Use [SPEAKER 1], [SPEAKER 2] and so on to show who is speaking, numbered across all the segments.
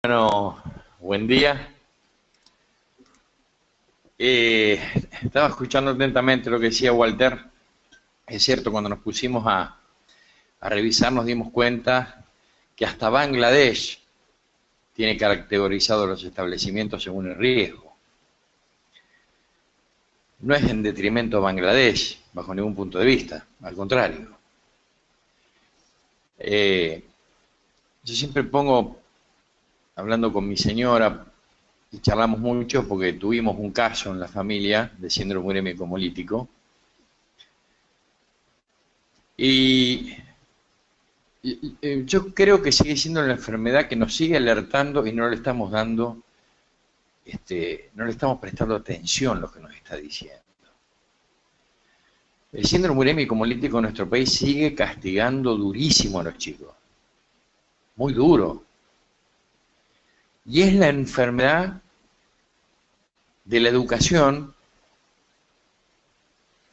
[SPEAKER 1] Bueno, buen día. Estaba escuchando atentamente lo que decía Walter. Es cierto, cuando nos pusimos a revisar nos dimos cuenta que hasta Bangladesh tiene categorizados los establecimientos según el riesgo. No es en detrimento de Bangladesh, bajo ningún punto de vista, al contrario. Yo siempre pongo, hablando con mi señora, y charlamos mucho porque tuvimos un caso en la familia de síndrome urémico hemolítico. Y yo creo que sigue siendo una enfermedad que nos sigue alertando y no le estamos dando, no le estamos prestando atención a lo que nos está diciendo. El síndrome urémico hemolítico en nuestro país sigue castigando durísimo a los chicos. Muy duro. Y es la enfermedad de la educación,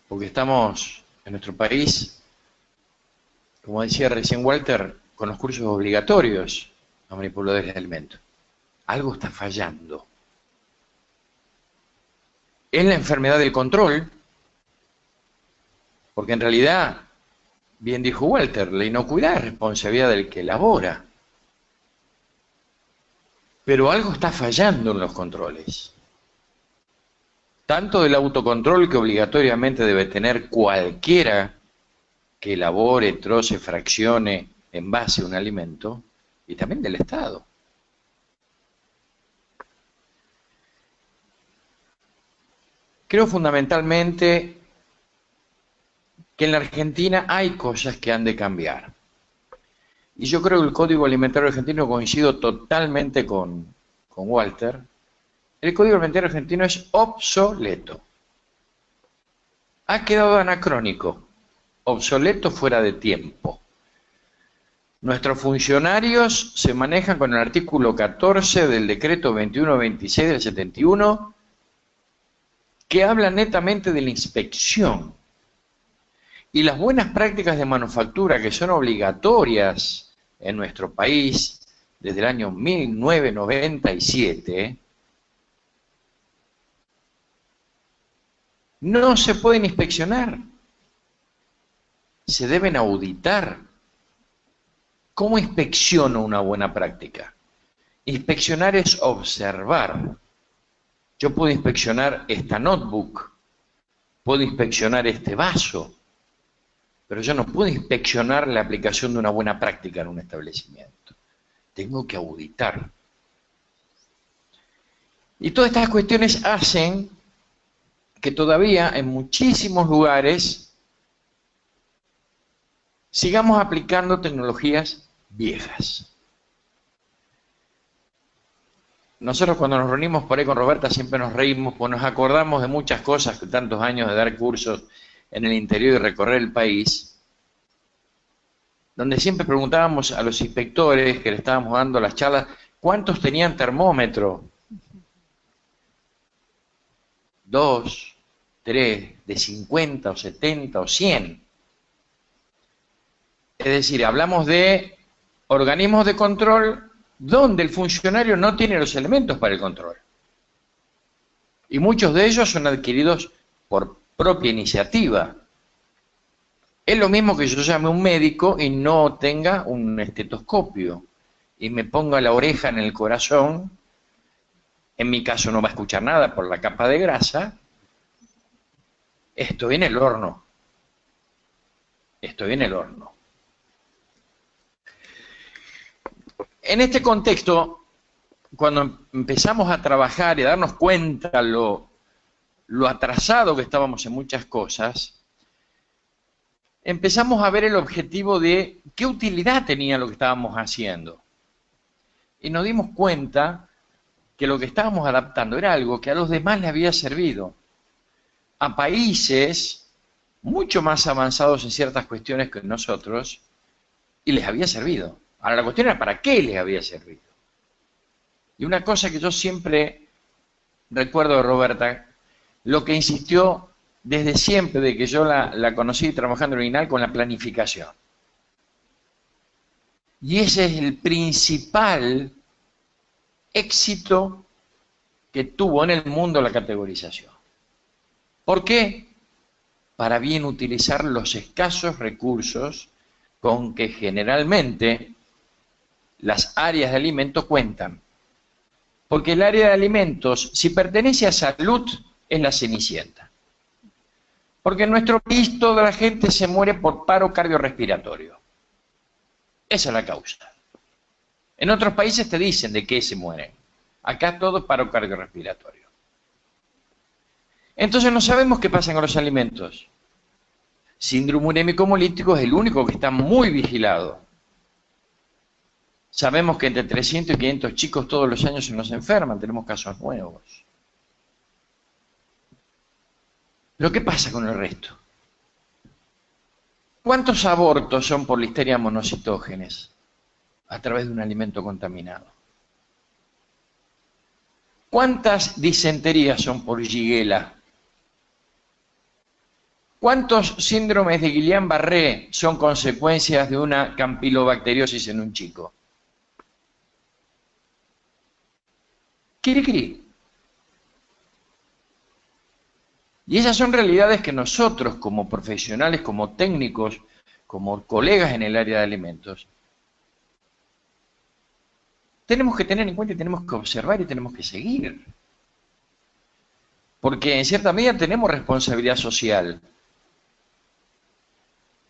[SPEAKER 1] porque estamos en nuestro país, como decía recién Walter, con los cursos obligatorios a manipuladores de alimentos. Algo está fallando. Es la enfermedad del control, porque en realidad, bien dijo Walter, la inocuidad es responsabilidad del que elabora. Pero algo está fallando en los controles. Tanto del autocontrol que obligatoriamente debe tener cualquiera que elabore, troce, fraccione, envase un alimento, y también del Estado. Creo fundamentalmente que en la Argentina hay cosas que han de cambiar. Y yo creo que el Código Alimentario Argentino, coincido totalmente con Walter, el Código Alimentario Argentino es obsoleto. Ha quedado anacrónico, obsoleto, fuera de tiempo. Nuestros funcionarios se manejan con el artículo 14 del decreto 2126 del 71, que habla netamente de la inspección. Y las buenas prácticas de manufactura, que son obligatorias en nuestro país desde el año 1997, no se pueden inspeccionar, se deben auditar. ¿Cómo inspecciono una buena práctica? Inspeccionar es observar. Yo puedo inspeccionar esta notebook, puedo inspeccionar este vaso, pero yo no puedo inspeccionar la aplicación de una buena práctica en un establecimiento. Tengo que auditar. Y todas estas cuestiones hacen que todavía en muchísimos lugares sigamos aplicando tecnologías viejas. Nosotros cuando nos reunimos por ahí con Roberta siempre nos reímos, pues nos acordamos de muchas cosas, tantos años de dar cursos en el interior y recorrer el país, donde siempre preguntábamos a los inspectores que le estábamos dando las charlas, ¿cuántos tenían termómetro? 2, 3, de 50 o 70 o 100. Es decir, hablamos de organismos de control donde el funcionario no tiene los elementos para el control. Y muchos de ellos son adquiridos por propia iniciativa. Es lo mismo que yo llame a un médico y no tenga un estetoscopio y me ponga la oreja en el corazón. En mi caso no va a escuchar nada por la capa de grasa. Estoy en el horno. Estoy en el horno. En este contexto, cuando empezamos a trabajar y a darnos cuenta lo atrasado que estábamos en muchas cosas, empezamos a ver el objetivo de qué utilidad tenía lo que estábamos haciendo. Y nos dimos cuenta que lo que estábamos adaptando era algo que a los demás les había servido. A países mucho más avanzados en ciertas cuestiones que nosotros, y les había servido. Ahora la cuestión era ¿para qué les había servido? Y una cosa que yo siempre recuerdo de Roberta, lo que insistió desde siempre, de que yo la conocí trabajando en el INAL, con la planificación. Y ese es el principal éxito que tuvo en el mundo la categorización. ¿Por qué? Para bien utilizar los escasos recursos con que generalmente las áreas de alimentos cuentan. Porque el área de alimentos, si pertenece a salud, es la cenicienta. Porque en nuestro país toda la gente se muere por paro cardiorrespiratorio. Esa es la causa. En otros países te dicen de qué se mueren. Acá todo es paro cardiorrespiratorio. Entonces no sabemos qué pasa con los alimentos. Síndrome urémico hemolítico es el único que está muy vigilado. Sabemos que entre 300 y 500 chicos todos los años se nos enferman, tenemos casos nuevos. Pero ¿qué pasa con el resto? ¿Cuántos abortos son por Listeria monocitógenes a través de un alimento contaminado? ¿Cuántas disenterías son por Shigella? ¿Cuántos síndromes de Guillain-Barré son consecuencias de una campilobacteriosis en un chico? Kirikiri. Y esas son realidades que nosotros como profesionales, como técnicos, como colegas en el área de alimentos, tenemos que tener en cuenta y tenemos que observar y tenemos que seguir. Porque en cierta medida tenemos responsabilidad social.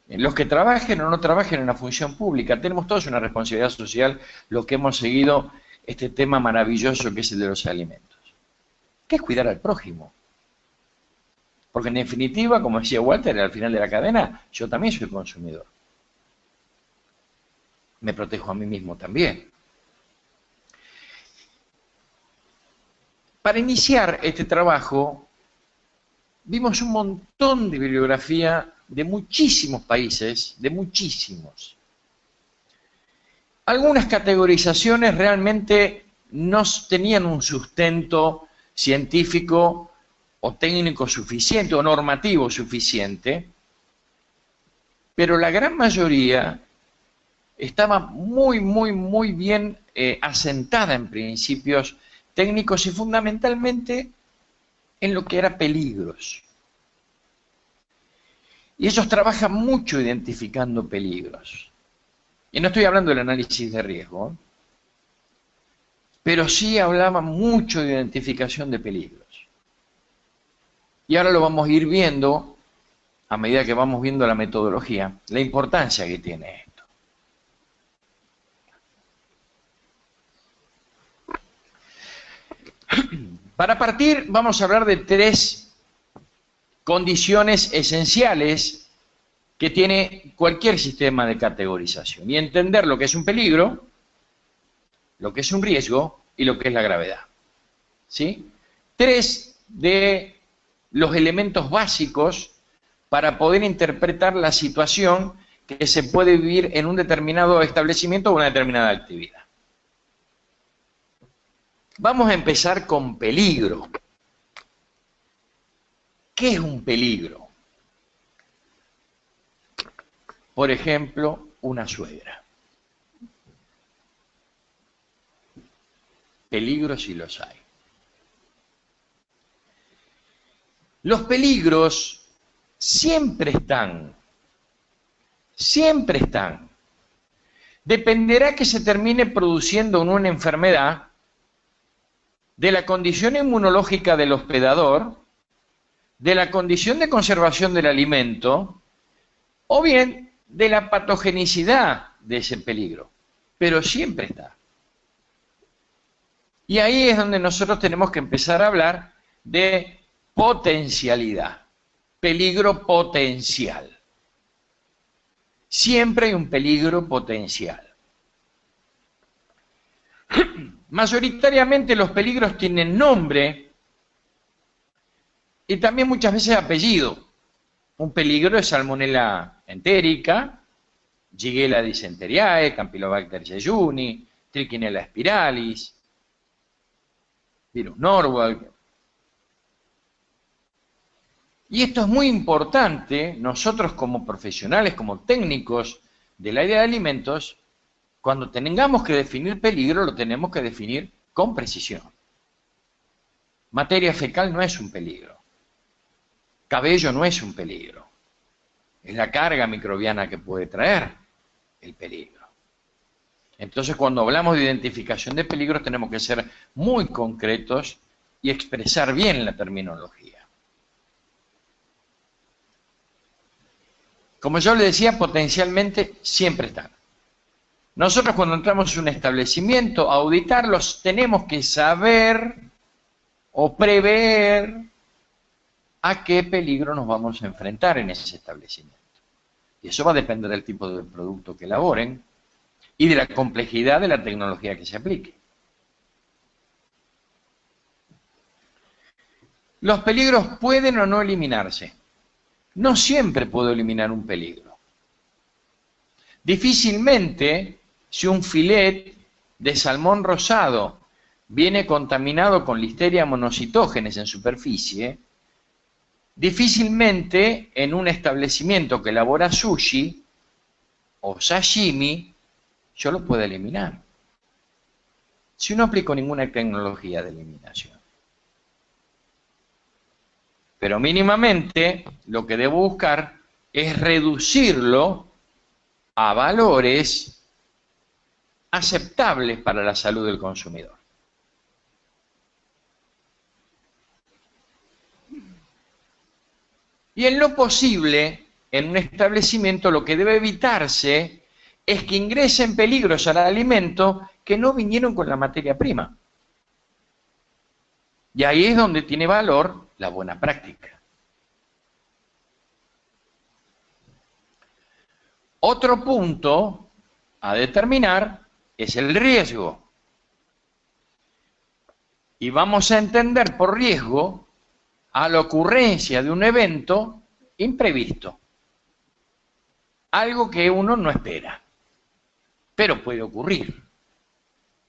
[SPEAKER 1] Los que trabajen o no trabajen en la función pública, tenemos todos una responsabilidad social, los que hemos seguido este tema maravilloso que es el de los alimentos. ¿Qué es cuidar al prójimo? Porque en definitiva, como decía Walter, al final de la cadena, yo también soy consumidor. Me protejo a mí mismo también. Para iniciar este trabajo, vimos un montón de bibliografía de muchísimos países, de muchísimos. Algunas categorizaciones realmente no tenían un sustento científico o técnico suficiente o normativo suficiente, pero la gran mayoría estaba muy bien asentada en principios técnicos y fundamentalmente en lo que era peligros. Y ellos trabajan mucho identificando peligros. Y no estoy hablando del análisis de riesgo, pero sí hablaban mucho de identificación de peligros. Y ahora lo vamos a ir viendo, a medida que vamos viendo la metodología, la importancia que tiene esto. Para partir, vamos a hablar de 3 condiciones esenciales que tiene cualquier sistema de categorización. Y entender lo que es un peligro, lo que es un riesgo y lo que es la gravedad. ¿Sí? 3 de los elementos básicos para poder interpretar la situación que se puede vivir en un determinado establecimiento o una determinada actividad. Vamos a empezar con peligro. ¿Qué es un peligro? Por ejemplo, una suegra. Peligros sí los hay. Los peligros siempre están. Siempre están. Dependerá que se termine produciendo una enfermedad de la condición inmunológica del hospedador, de la condición de conservación del alimento, o bien de la patogenicidad de ese peligro. Pero siempre está. Y ahí es donde nosotros tenemos que empezar a hablar de potencialidad, peligro potencial. Siempre hay un peligro potencial. Mayoritariamente los peligros tienen nombre y también muchas veces apellido. Un peligro es Salmonella entérica, Shigella dysenteriae, Campylobacter jejuni, Trichinella spiralis, virus Norwalk. Y esto es muy importante, nosotros como profesionales, como técnicos del área de alimentos, cuando tengamos que definir peligro, lo tenemos que definir con precisión. Materia fecal no es un peligro. Cabello no es un peligro. Es la carga microbiana que puede traer el peligro. Entonces, cuando hablamos de identificación de peligros, tenemos que ser muy concretos y expresar bien la terminología. Como yo le decía, potencialmente siempre están. Nosotros cuando entramos en un establecimiento a auditarlos, tenemos que saber o prever a qué peligro nos vamos a enfrentar en ese establecimiento. Y eso va a depender del tipo de producto que elaboren y de la complejidad de la tecnología que se aplique. Los peligros pueden o no eliminarse. No siempre puedo eliminar un peligro. Difícilmente, si un filet de salmón rosado viene contaminado con Listeria monocytogenes en superficie, difícilmente en un establecimiento que elabora sushi o sashimi, yo lo puedo eliminar. Si no aplico ninguna tecnología de eliminación. Pero mínimamente lo que debo buscar es reducirlo a valores aceptables para la salud del consumidor. Y en lo posible, en un establecimiento lo que debe evitarse es que ingresen peligros al alimento que no vinieron con la materia prima. Y ahí es donde tiene valor la buena práctica. Otro punto a determinar es el riesgo. Y vamos a entender por riesgo a la ocurrencia de un evento imprevisto. Algo que uno no espera, pero puede ocurrir.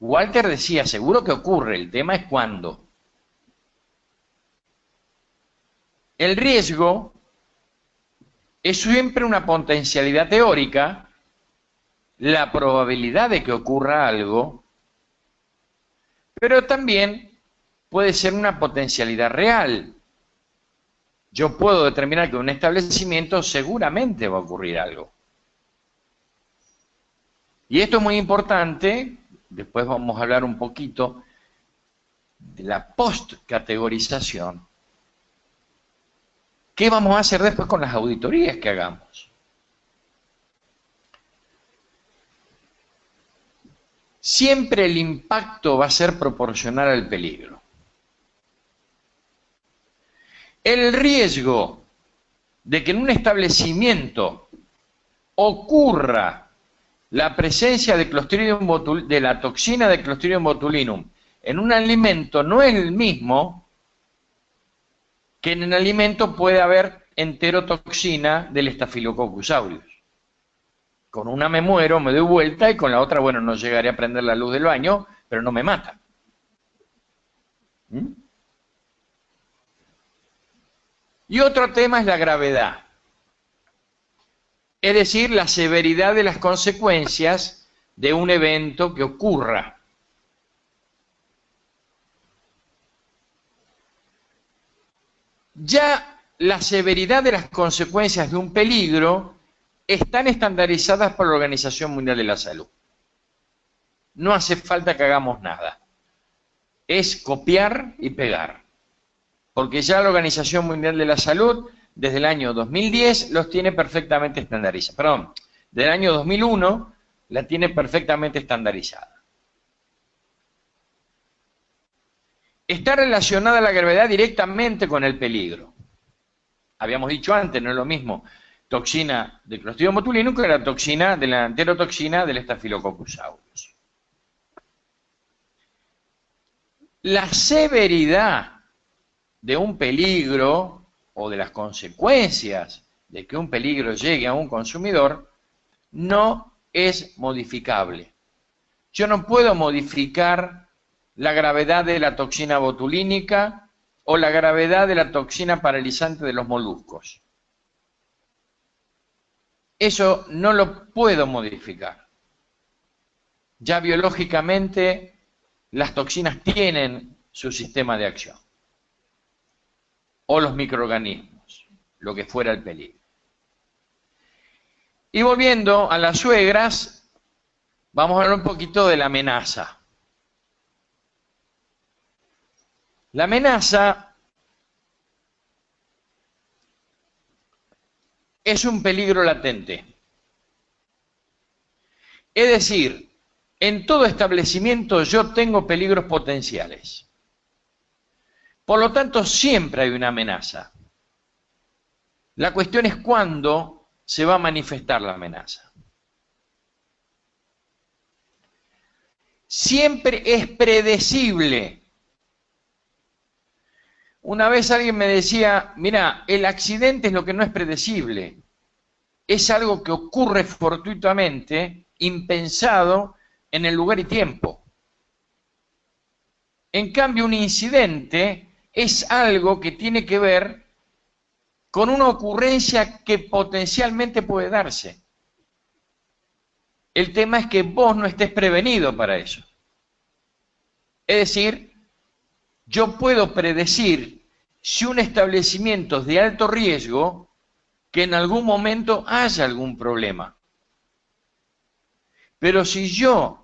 [SPEAKER 1] Walter decía, seguro que ocurre, el tema es cuándo. El riesgo es siempre una potencialidad teórica, la probabilidad de que ocurra algo, pero también puede ser una potencialidad real. Yo puedo determinar que en un establecimiento seguramente va a ocurrir algo. Y esto es muy importante, después vamos a hablar un poquito de la postcategorización. ¿Qué vamos a hacer después con las auditorías que hagamos? Siempre el impacto va a ser proporcional al peligro. El riesgo de que en un establecimiento ocurra la presencia de Clostridium de la toxina de Clostridium botulinum en un alimento no es el mismo que en el alimento puede haber enterotoxina del Staphylococcus aureus. Con una me muero, me doy vuelta, y con la otra, bueno, no llegaré a prender la luz del baño, pero no me mata. ¿Mm? Y otro tema es la gravedad. Es decir, la severidad de las consecuencias de un evento que ocurra. Ya la severidad de las consecuencias de un peligro están estandarizadas por la Organización Mundial de la Salud. No hace falta que hagamos nada. Es copiar y pegar. Porque ya la Organización Mundial de la Salud, desde el año 2010, los tiene perfectamente estandarizados. Perdón, desde el año 2001 la tiene perfectamente estandarizada. Está relacionada la gravedad directamente con el peligro. Habíamos dicho antes, no es lo mismo toxina de Clostridium botulinum que la toxina de la enterotoxina del Staphylococcus aureus. La severidad de un peligro o de las consecuencias de que un peligro llegue a un consumidor no es modificable. Yo no puedo modificar la gravedad de la toxina botulínica o la gravedad de la toxina paralizante de los moluscos. Eso no lo puedo modificar. Ya biológicamente las toxinas tienen su sistema de acción, o los microorganismos, lo que fuera el peligro. Y volviendo a las suegras, vamos a hablar un poquito de la amenaza. La amenaza es un peligro latente. Es decir, en todo establecimiento yo tengo peligros potenciales. Por lo tanto, siempre hay una amenaza. La cuestión es cuándo se va a manifestar la amenaza. Siempre es predecible. Una vez alguien me decía, mira, el accidente es lo que no es predecible. Es algo que ocurre fortuitamente, impensado, en el lugar y tiempo. En cambio, un incidente es algo que tiene que ver con una ocurrencia que potencialmente puede darse. El tema es que vos no estés prevenido para eso. Es decir, yo puedo predecir si un establecimiento es de alto riesgo, que en algún momento haya algún problema. Pero si yo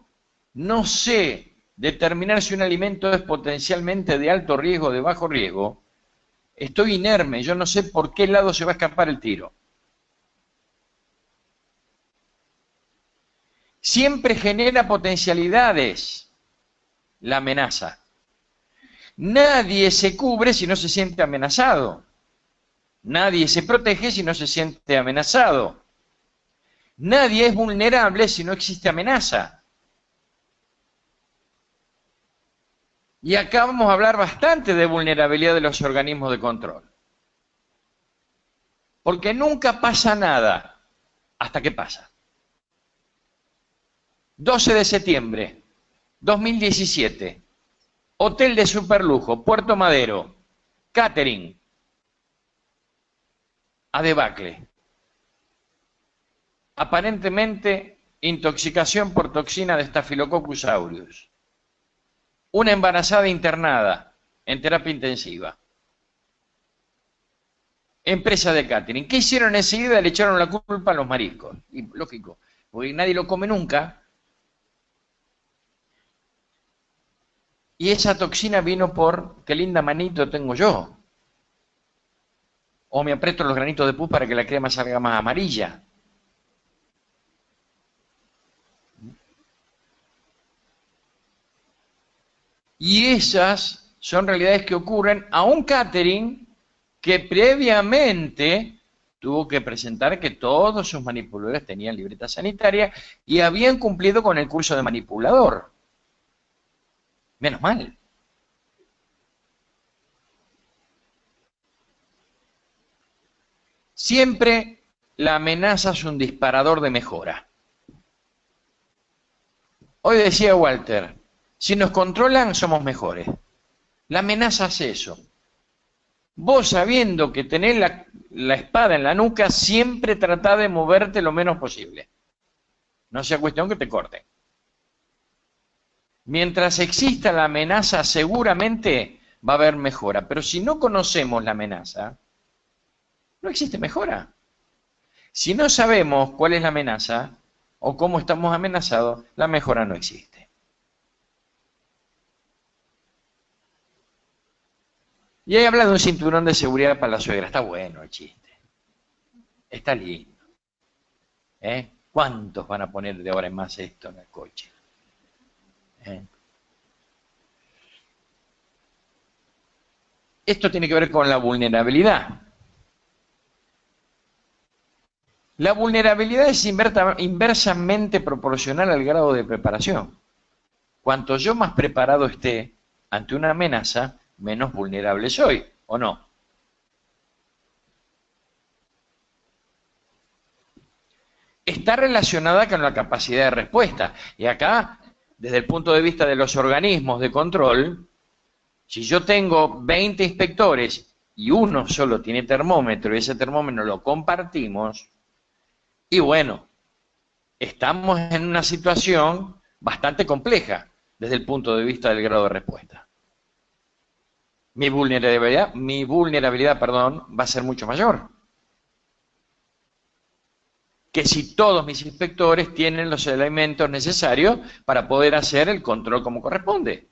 [SPEAKER 1] no sé determinar si un alimento es potencialmente de alto riesgo o de bajo riesgo, estoy inerme, yo no sé por qué lado se va a escapar el tiro. Siempre genera potencialidades la amenaza. Nadie se cubre si no se siente amenazado. Nadie se protege si no se siente amenazado. Nadie es vulnerable si no existe amenaza. Y acá vamos a hablar bastante de vulnerabilidad de los organismos de control. Porque nunca pasa nada hasta que pasa. 12 de septiembre, 2017. Hotel de superlujo, Puerto Madero. Catering. A debacle. Aparentemente, intoxicación por toxina de Staphylococcus aureus. Una embarazada internada en terapia intensiva. Empresa de catering. ¿Qué hicieron enseguida? Le echaron la culpa a los mariscos. Y lógico, porque nadie lo come nunca. Y esa toxina vino por qué linda manito tengo yo. O me aprieto los granitos de pus para que la crema salga más amarilla. Y esas son realidades que ocurren a un catering que previamente tuvo que presentar que todos sus manipuladores tenían libreta sanitaria y habían cumplido con el curso de manipulador. Menos mal. Siempre la amenaza es un disparador de mejora. Hoy decía Walter, si nos controlan somos mejores. La amenaza hace eso. Vos sabiendo que tenés la espada en la nuca, siempre tratá de moverte lo menos posible. No sea cuestión que te corten. Mientras exista la amenaza, seguramente va a haber mejora. Pero si no conocemos la amenaza, no existe mejora. Si no sabemos cuál es la amenaza o cómo estamos amenazados, la mejora no existe. Y ahí habla de un cinturón de seguridad para la suegra. Está bueno el chiste. Está lindo. ¿Cuántos van a poner de ahora en más esto en el coche? Esto tiene que ver con la vulnerabilidad. La vulnerabilidad es inversamente proporcional al grado de preparación. Cuanto yo más preparado esté ante una amenaza, menos vulnerable soy, ¿o no? Está relacionada con la capacidad de respuesta. Y acá, desde el punto de vista de los organismos de control, si yo tengo 20 inspectores y uno solo tiene termómetro y ese termómetro lo compartimos, y bueno, estamos en una situación bastante compleja, desde el punto de vista del grado de respuesta. Mi vulnerabilidad, perdón, va a ser mucho mayor que si todos mis inspectores tienen los elementos necesarios para poder hacer el control como corresponde.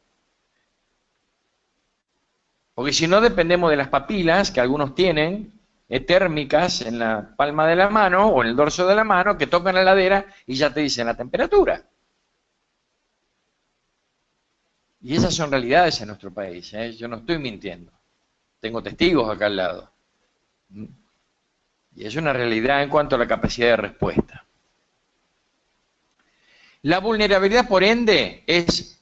[SPEAKER 1] Porque si no dependemos de las papilas que algunos tienen, térmicas en la palma de la mano o en el dorso de la mano, que tocan la heladera y ya te dicen la temperatura. Y esas son realidades en nuestro país, ¿eh? Yo no estoy mintiendo. Tengo testigos acá al lado. Y es una realidad en cuanto a la capacidad de respuesta. La vulnerabilidad, por ende, es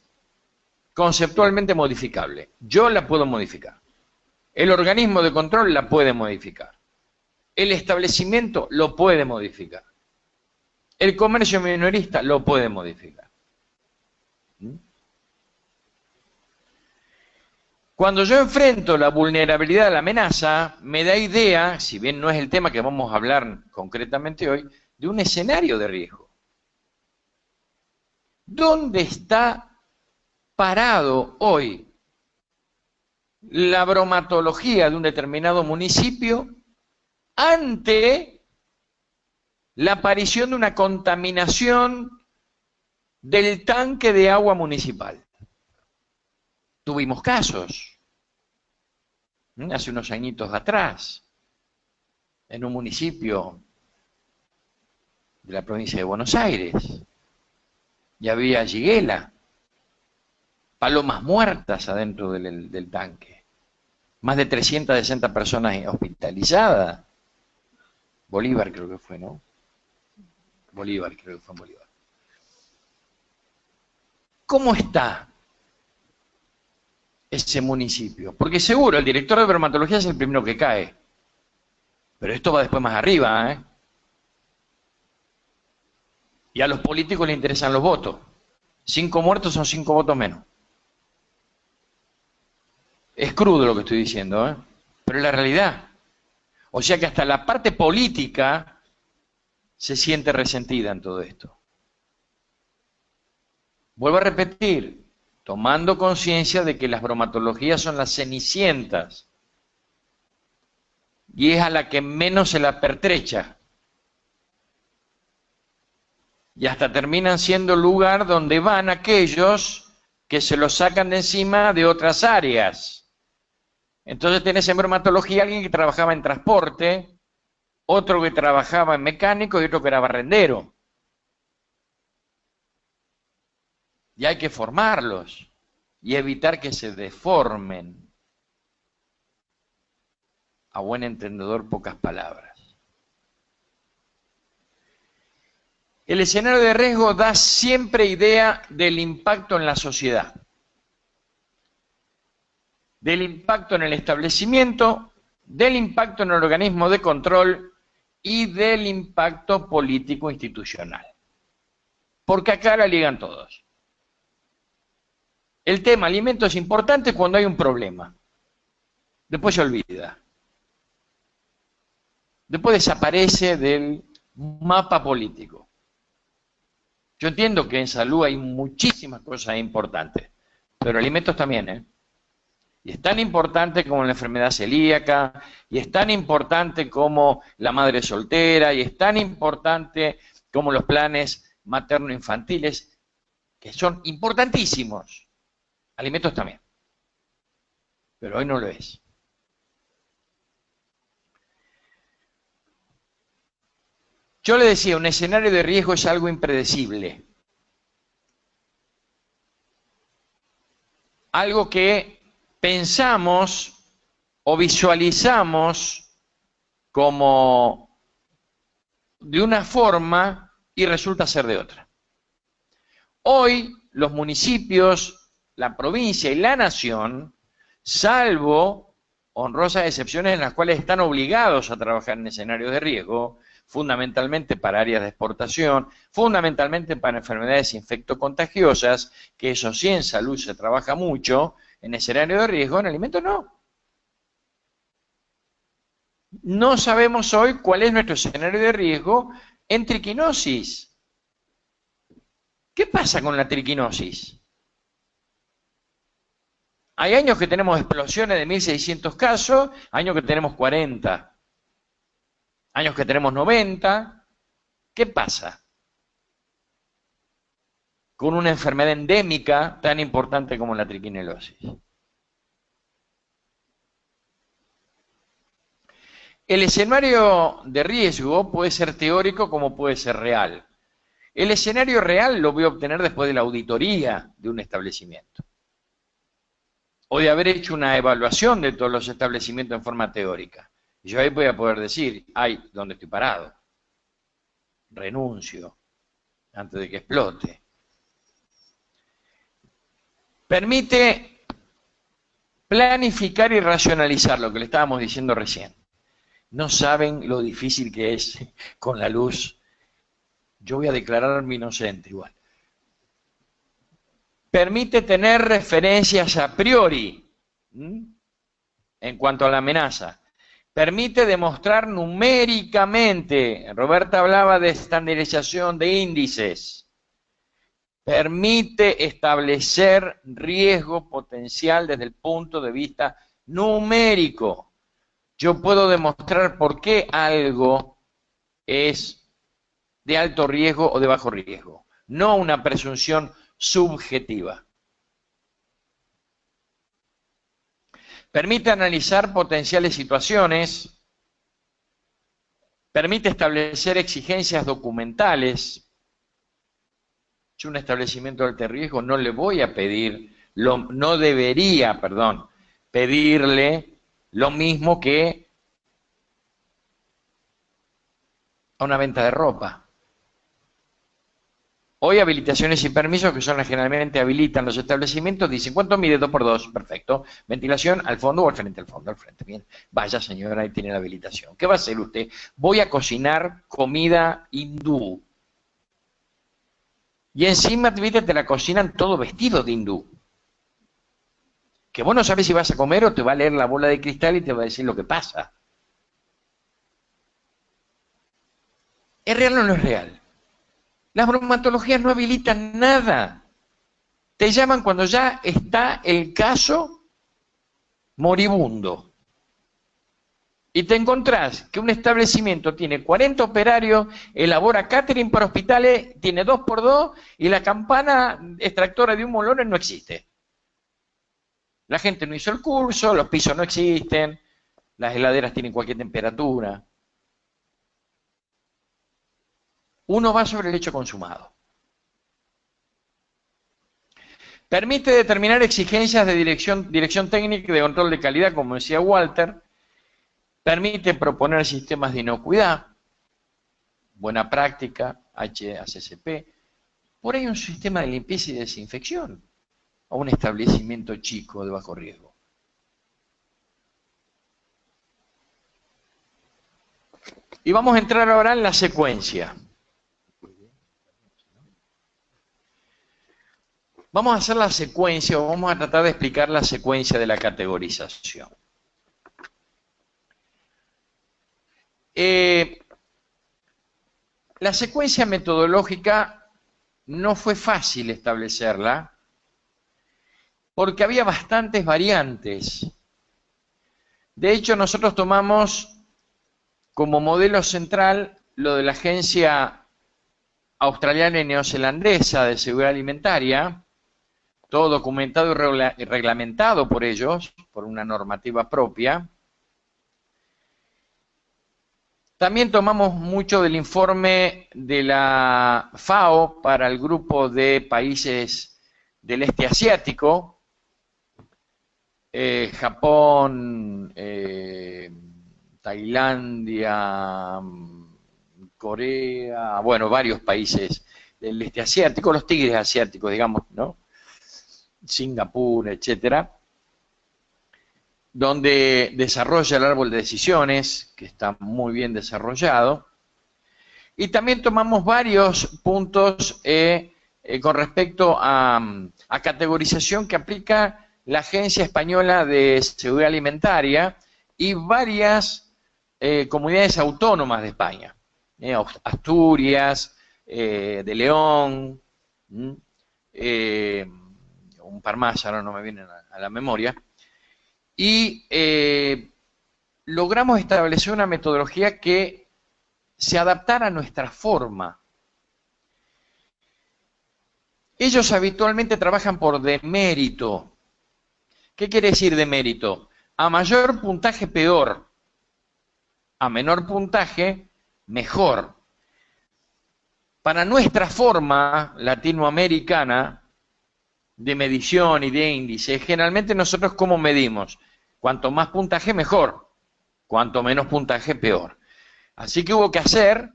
[SPEAKER 1] conceptualmente modificable. Yo la puedo modificar. El organismo de control la puede modificar. El establecimiento lo puede modificar. El comercio minorista lo puede modificar. Cuando yo enfrento la vulnerabilidad a la amenaza, me da idea, si bien no es el tema que vamos a hablar concretamente hoy, de un escenario de riesgo. ¿Dónde está parado hoy la bromatología de un determinado municipio ante la aparición de una contaminación del tanque de agua municipal? Tuvimos casos, hace unos añitos atrás, en un municipio de la provincia de Buenos Aires, y había Shigella, palomas muertas adentro del tanque, más de 360 personas hospitalizadas. Bolívar creo que fue, ¿no? Bolívar, creo que fue en Bolívar. ¿Cómo está ese municipio? Porque seguro, el director de bromatología es el primero que cae. Pero esto va después más arriba, ¿eh? Y a los políticos les interesan los votos. 5 muertos son 5 votos menos. Es crudo lo que estoy diciendo, ¿eh? Pero es la realidad. O sea que hasta la parte política se siente resentida en todo esto. Vuelvo a repetir, tomando conciencia de que las bromatologías son las cenicientas y es a la que menos se la pertrecha. Y hasta terminan siendo el lugar donde van aquellos que se lo sacan de encima de otras áreas. Entonces tenés en bromatología alguien que trabajaba en transporte, otro que trabajaba en mecánico y otro que era barrendero. Y hay que formarlos y evitar que se deformen. A buen entendedor, pocas palabras. El escenario de riesgo da siempre idea del impacto en la sociedad, del impacto en el establecimiento, del impacto en el organismo de control y del impacto político institucional. Porque acá la ligan todos. El tema alimento es importante cuando hay un problema. Después se olvida. Después desaparece del mapa político. Yo entiendo que en salud hay muchísimas cosas importantes, pero alimentos también, ¿eh? Y es tan importante como la enfermedad celíaca, y es tan importante como la madre soltera, y es tan importante como los planes materno-infantiles, que son importantísimos. Alimentos también. Pero hoy no lo es. Yo le decía, un escenario de riesgo es algo impredecible. Algo que pensamos o visualizamos como de una forma y resulta ser de otra. Hoy los municipios, la provincia y la nación, salvo honrosas excepciones en las cuales están obligados a trabajar en escenarios de riesgo, fundamentalmente para áreas de exportación, fundamentalmente para enfermedades infectocontagiosas, que eso sí en salud se trabaja mucho, en escenario de riesgo, en alimentos no. No sabemos hoy cuál es nuestro escenario de riesgo en triquinosis. ¿Qué pasa con la triquinosis? Hay años que tenemos explosiones de 1.600 casos, años que tenemos 40, años que tenemos 90. ¿Qué pasa con una enfermedad endémica tan importante como la triquinelosis? El escenario de riesgo puede ser teórico como puede ser real. El escenario real lo voy a obtener después de la auditoría de un establecimiento, o de haber hecho una evaluación de todos los establecimientos en forma teórica. Y yo ahí voy a poder decir, ay, ¿dónde estoy parado? Renuncio antes de que explote. Permite planificar y racionalizar lo que le estábamos diciendo recién. No saben lo difícil que es con la luz. Yo voy a declararme inocente igual. Permite tener referencias a priori en cuanto a la amenaza. Permite demostrar numéricamente. Roberta hablaba de estandarización de índices. Permite establecer riesgo potencial desde el punto de vista numérico. Yo puedo demostrar por qué algo es de alto riesgo o de bajo riesgo, no una presunción subjetiva. Permite analizar potenciales situaciones, permite establecer exigencias documentales. Yo un establecimiento de alto riesgo no le voy a pedir, no debería, pedirle lo mismo que a una venta de ropa. Hoy habilitaciones y permisos, que son las que generalmente habilitan los establecimientos, dicen, ¿cuánto mide 2x2? Perfecto. Ventilación al fondo o al frente, al frente. Bien. Vaya señora, ahí tiene la habilitación. ¿Qué va a hacer usted? Voy a cocinar comida hindú. Y encima, viste, te la cocinan todo vestido de hindú. Que vos no sabes si vas a comer o te va a leer la bola de cristal y te va a decir lo que pasa. ¿Es real o no es real? Las bromatologías no habilitan nada. Te llaman cuando ya está el caso moribundo. Y te encontrás que un establecimiento tiene 40 operarios, elabora catering para hospitales, tiene 2x2 y la campana extractora de humolones no existe. La gente no hizo el curso, los pisos no existen, las heladeras tienen cualquier temperatura. Uno va sobre el hecho consumado. Permite determinar exigencias de dirección técnica y de control de calidad, como decía Walter. Permite proponer sistemas de inocuidad, buena práctica, HACCP. Por ahí un sistema de limpieza y desinfección a un establecimiento chico de bajo riesgo. Y vamos a entrar ahora en la secuencia. Vamos a hacer la secuencia, o vamos a tratar de explicar la secuencia de la categorización. La secuencia metodológica no fue fácil establecerla, porque había bastantes variantes. De hecho, nosotros tomamos como modelo central lo de la Agencia Australiana y Neozelandesa de Seguridad Alimentaria, todo documentado y reglamentado por ellos, por una normativa propia. También tomamos mucho del informe de la FAO para el grupo de países del este asiático, Japón, Tailandia, Corea, bueno, varios países del este asiático, los tigres asiáticos, digamos, ¿no? Singapur, etcétera, donde desarrolla el árbol de decisiones, que está muy bien desarrollado, y también tomamos varios puntos con respecto a categorización que aplica la Agencia Española de Seguridad Alimentaria y varias comunidades autónomas de España, Asturias, de León, un par más, ahora no me vienen a la memoria, y logramos establecer una metodología que se adaptara a nuestra forma. Ellos habitualmente trabajan por demérito. ¿Qué quiere decir demérito? A mayor puntaje, peor. A menor puntaje, mejor. Para nuestra forma latinoamericana de medición y de índice, generalmente nosotros ¿cómo medimos? Cuanto más puntaje, mejor. Cuanto menos puntaje, peor. Así que hubo que hacer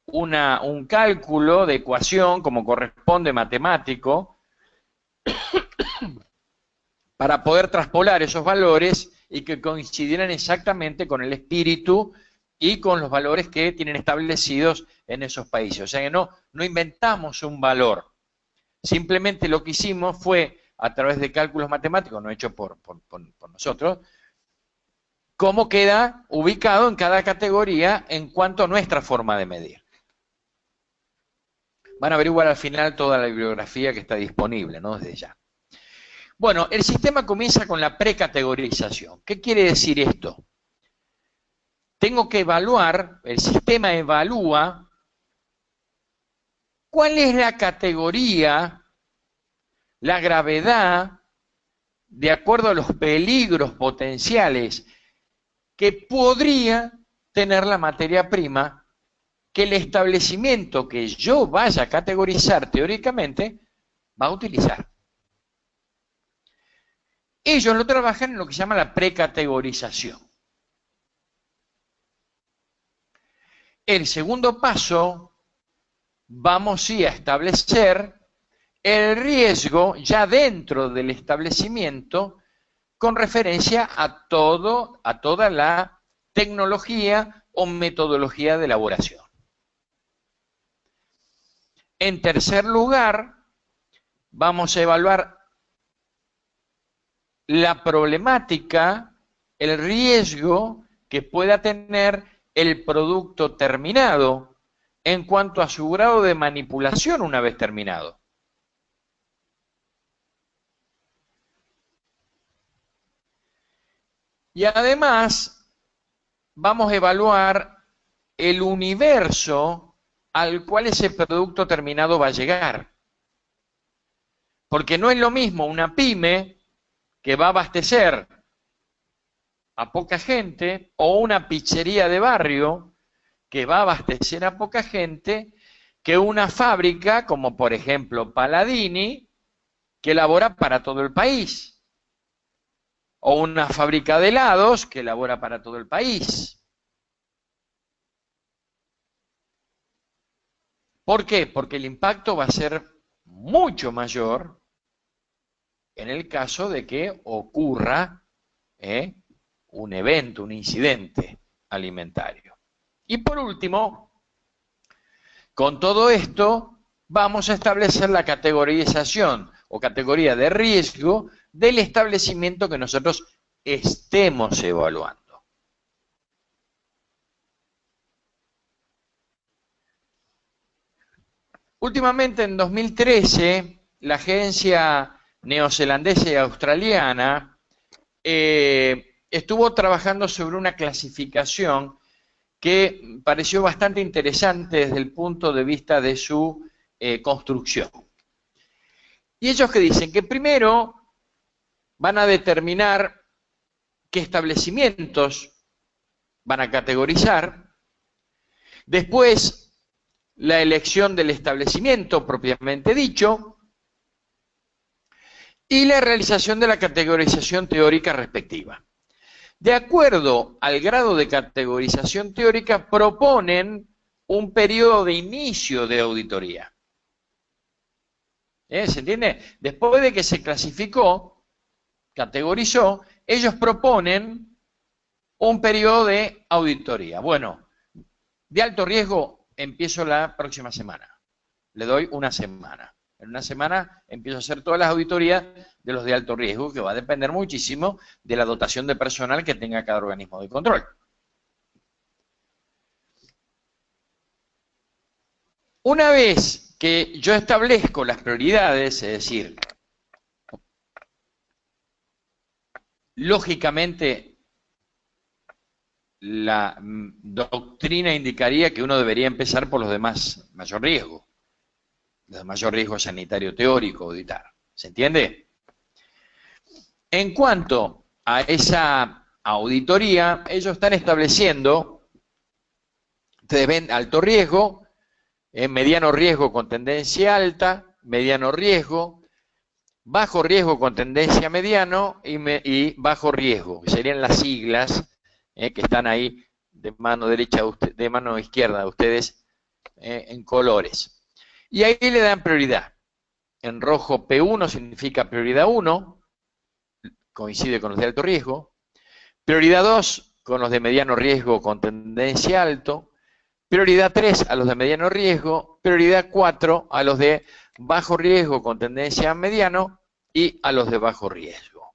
[SPEAKER 1] un cálculo de ecuación, como corresponde matemático, para poder traspolar esos valores y que coincidieran exactamente con el espíritu y con los valores que tienen establecidos en esos países. O sea que no inventamos un valor, simplemente lo que hicimos fue, a través de cálculos matemáticos, no hechos por nosotros, cómo queda ubicado en cada categoría en cuanto a nuestra forma de medir. Van a averiguar al final toda la bibliografía que está disponible, ¿no? Desde ya. Bueno, el sistema comienza con la precategorización. ¿Qué quiere decir esto? Tengo que evaluar, el sistema evalúa cuál es la categoría, la gravedad, de acuerdo a los peligros potenciales que podría tener la materia prima que el establecimiento que yo vaya a categorizar teóricamente va a utilizar. Ellos lo trabajan en lo que se llama la precategorización. El segundo paso, vamos sí a establecer el riesgo ya dentro del establecimiento con referencia a toda la tecnología o metodología de elaboración. En tercer lugar, vamos a evaluar la problemática, el riesgo que pueda tener el producto terminado en cuanto a su grado de manipulación una vez terminado. Y además, vamos a evaluar el universo al cual ese producto terminado va a llegar. Porque no es lo mismo una pyme que va a abastecer a poca gente o una pizzería de barrio que va a abastecer a poca gente que una fábrica como por ejemplo Paladini que elabora para todo el país o una fábrica de helados que elabora para todo el país. ¿Por qué? Porque el impacto va a ser mucho mayor en el caso de que ocurra un evento, un incidente alimentario. Y por último, con todo esto, vamos a establecer la categorización o categoría de riesgo del establecimiento que nosotros estemos evaluando. Últimamente, en 2013, la agencia neozelandesa y australiana estuvo trabajando sobre una clasificación que pareció bastante interesante desde el punto de vista de su construcción. Y ellos que dicen que primero van a determinar qué establecimientos van a categorizar, después la elección del establecimiento propiamente dicho, y la realización de la categorización teórica respectiva. De acuerdo al grado de categorización teórica, proponen un periodo de inicio de auditoría. ¿Se entiende? Después de que se clasificó, categorizó, ellos proponen un periodo de auditoría. Bueno, de alto riesgo empiezo la próxima semana. Le doy una semana. En una semana empiezo a hacer todas las auditorías de los de alto riesgo, que va a depender muchísimo de la dotación de personal que tenga cada organismo de control. Una vez que yo establezco las prioridades, es decir, Lógicamente, la doctrina indicaría que uno debería empezar por los de mayor riesgo, los de mayor riesgo sanitario teórico, auditar. ¿Se entiende? En cuanto a esa auditoría, ellos están estableciendo, ustedes ven alto riesgo, mediano riesgo con tendencia alta, mediano riesgo, bajo riesgo con tendencia mediano y bajo riesgo, que serían las siglas que están ahí de mano derecha, de mano izquierda de ustedes en colores. Y ahí le dan prioridad. En rojo P1 significa prioridad 1, coincide con los de alto riesgo. Prioridad 2 con los de mediano riesgo con tendencia alto. Prioridad 3 a los de mediano riesgo. Prioridad 4 a los de bajo riesgo con tendencia a mediano y a los de bajo riesgo.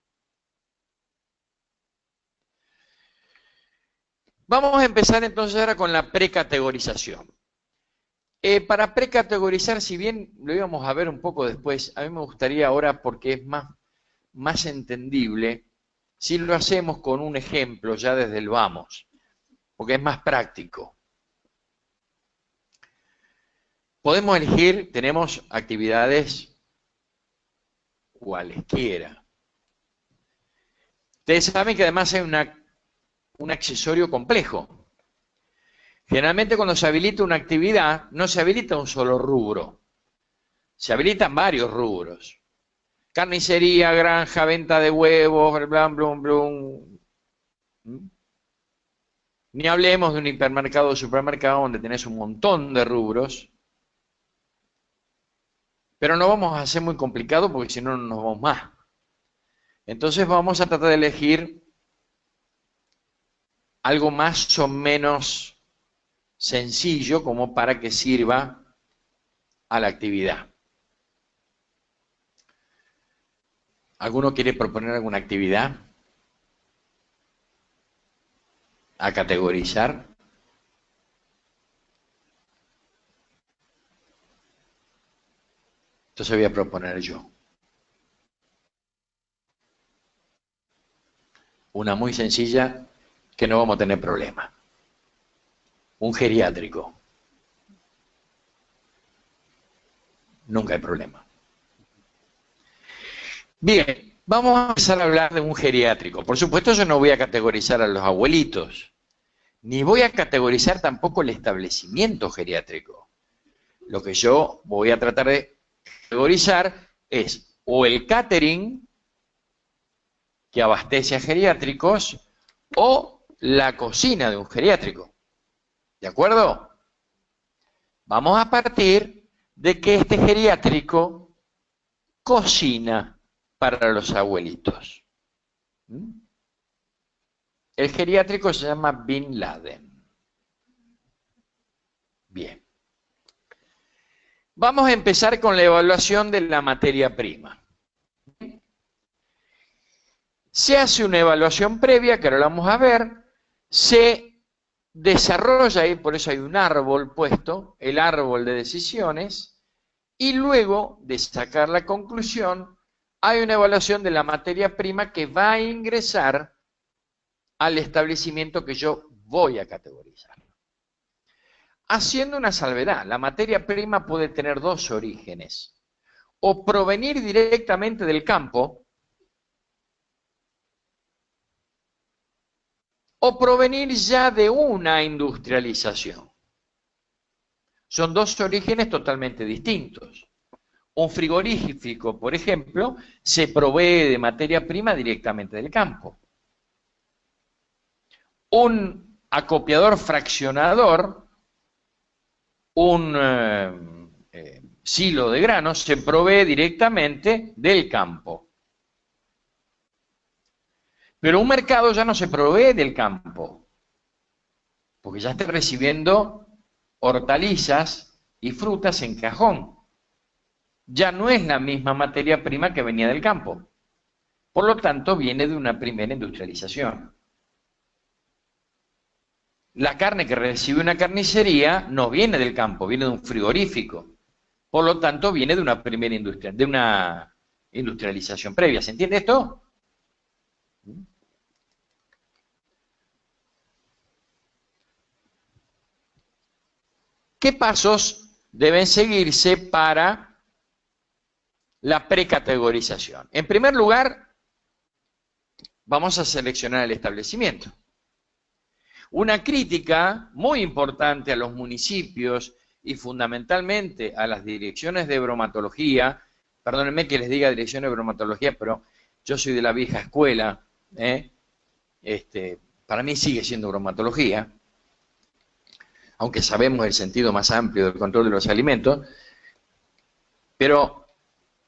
[SPEAKER 1] Vamos a empezar entonces ahora con la precategorización. Para precategorizar, si bien lo íbamos a ver un poco después, a mí me gustaría ahora, porque es más entendible, si lo hacemos con un ejemplo ya desde el vamos, porque es más práctico. Podemos elegir, tenemos actividades cualesquiera. Ustedes saben que además hay un accesorio complejo. Generalmente cuando se habilita una actividad, no se habilita un solo rubro, se habilitan varios rubros. Carnicería, granja, venta de huevos, blan, blum, blum. Ni hablemos de un hipermercado o supermercado donde tenés un montón de rubros. Pero no vamos a hacer muy complicado porque si no, no nos vamos más. Entonces vamos a tratar de elegir algo más o menos sencillo como para que sirva a la actividad. ¿Alguno quiere proponer alguna actividad a categorizar? Entonces voy a proponer yo. Una muy sencilla que no vamos a tener problema. Un geriátrico. Nunca hay problema. Bien, vamos a empezar a hablar de un geriátrico. Por supuesto, yo no voy a categorizar a los abuelitos, ni voy a categorizar tampoco el establecimiento geriátrico. Lo que yo voy a tratar de categorizar es o el catering que abastece a geriátricos o la cocina de un geriátrico. ¿De acuerdo? Vamos a partir de que este geriátrico cocina para los abuelitos. El geriátrico se llama Bin Laden. Bien. Vamos a empezar con la evaluación de la materia prima. Se hace una evaluación previa, que ahora la vamos a ver, se desarrolla, y por eso hay un árbol puesto, el árbol de decisiones, y luego de sacar la conclusión, hay una evaluación de la materia prima que va a ingresar al establecimiento que yo voy a categorizar. Haciendo una salvedad, la materia prima puede tener dos orígenes, o provenir directamente del campo, o provenir ya de una industrialización. Son dos orígenes totalmente distintos. Un frigorífico, por ejemplo, se provee de materia prima directamente del campo. Un acopiador fraccionador, un silo de granos, se provee directamente del campo. Pero un mercado ya no se provee del campo, porque ya está recibiendo hortalizas y frutas en cajón. Ya no es la misma materia prima que venía del campo. Por lo tanto, viene de una primera industrialización. La carne que recibe una carnicería no viene del campo, viene de un frigorífico. Por lo tanto, viene de una primera industria, de una industrialización previa. ¿Se entiende esto? ¿Qué pasos deben seguirse para la precategorización? En primer lugar, vamos a seleccionar el establecimiento. Una crítica muy importante a los municipios y fundamentalmente a las direcciones de bromatología, perdónenme que les diga direcciones de bromatología, pero yo soy de la vieja escuela, para mí sigue siendo bromatología, aunque sabemos el sentido más amplio del control de los alimentos, pero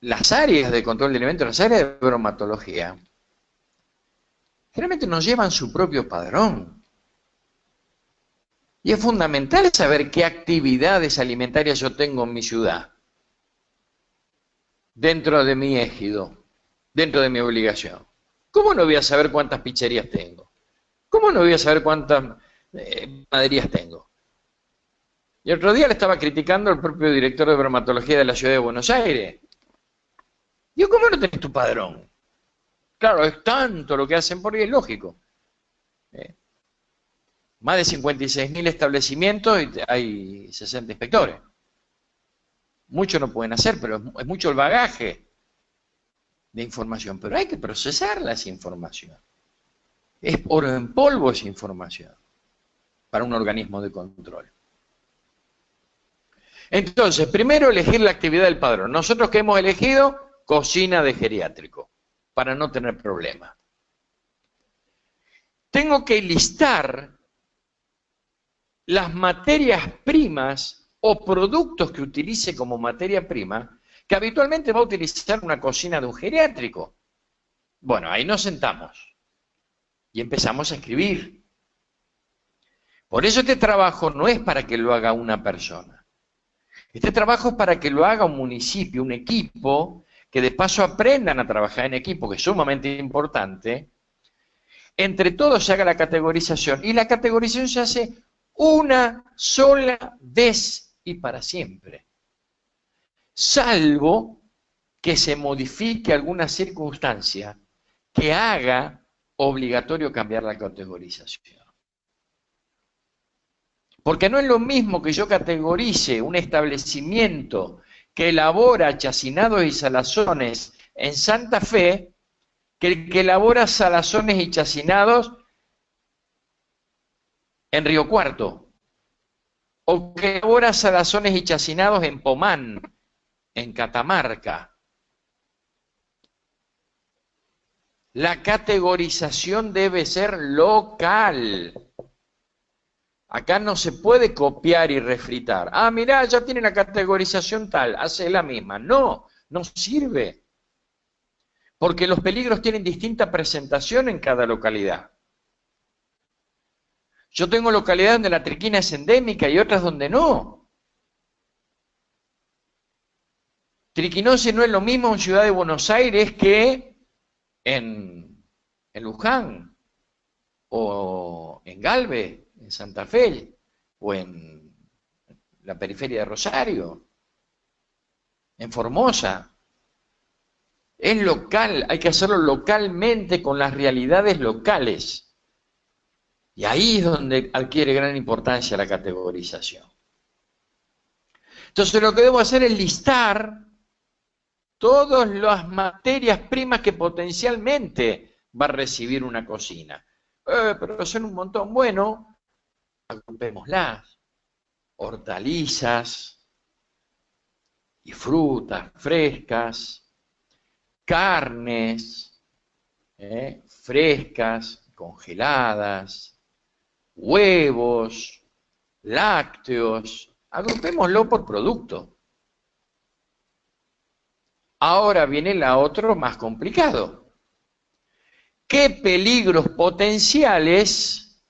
[SPEAKER 1] las áreas de control de alimentos, las áreas de bromatología, generalmente nos llevan su propio padrón. Y es fundamental saber qué actividades alimentarias yo tengo en mi ciudad, dentro de mi ejido, dentro de mi obligación. ¿Cómo no voy a saber cuántas pizzerías tengo? ¿Cómo no voy a saber cuántas panaderías tengo? Y otro día le estaba criticando al propio director de bromatología de la ciudad de Buenos Aires. Digo, ¿cómo no tenés tu padrón? Claro, es tanto lo que hacen por ahí, es lógico. Más de 56.000 establecimientos y hay 60 inspectores. Muchos no pueden hacer, pero es mucho el bagaje de información. Pero hay que procesarla esa información. Es oro en polvo esa información para un organismo de control. Entonces, primero elegir la actividad del padrón. Nosotros que hemos elegido cocina de geriátrico, para no tener problemas. Tengo que listar las materias primas o productos que utilice como materia prima, que habitualmente va a utilizar una cocina de un geriátrico. Bueno, ahí nos sentamos y empezamos a escribir. Por eso este trabajo no es para que lo haga una persona. Este trabajo es para que lo haga un municipio, un equipo, que de paso aprendan a trabajar en equipo, que es sumamente importante. Entre todos se haga la categorización, y la categorización se hace una sola vez y para siempre. Salvo que se modifique alguna circunstancia que haga obligatorio cambiar la categorización. Porque no es lo mismo que yo categorice un establecimiento que elabora chacinados y salazones en Santa Fe, que el que elabora salazones y chacinados en Río Cuarto, o que elabora salazones y chacinados en Pomán, en Catamarca. La categorización debe ser local. Acá no se puede copiar y refritar. Ah, mirá, ya tiene la categorización tal, hace la misma. No, no sirve. Porque los peligros tienen distinta presentación en cada localidad. Yo tengo localidades donde la triquina es endémica y otras donde no. Triquinosis no es lo mismo en Ciudad de Buenos Aires que en Luján, o en Galvez, en Santa Fe, o en la periferia de Rosario, en Formosa. Es local, hay que hacerlo localmente con las realidades locales. Y ahí es donde adquiere gran importancia la categorización. Entonces lo que debo hacer es listar todas las materias primas que potencialmente va a recibir una cocina. Pero son un montón. Bueno, agrupémoslas. Hortalizas y frutas frescas, carnes frescas, congeladas, huevos, lácteos. Agrupémoslo por producto. Ahora viene la otra más complicado. ¿Qué peligros potenciales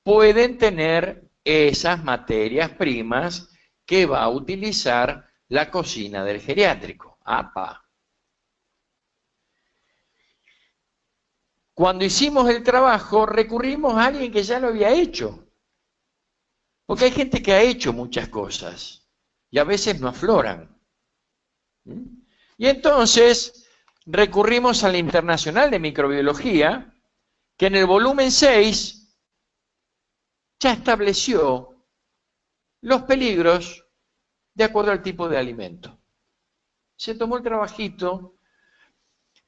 [SPEAKER 1] pueden tener esas materias primas que va a utilizar la cocina del geriátrico? ¡Apa! Cuando hicimos el trabajo, recurrimos a alguien que ya lo había hecho. Porque hay gente que ha hecho muchas cosas y a veces no afloran. Y entonces recurrimos al Internacional de Microbiología, que en el volumen 6 ya estableció los peligros de acuerdo al tipo de alimento. Se tomó el trabajito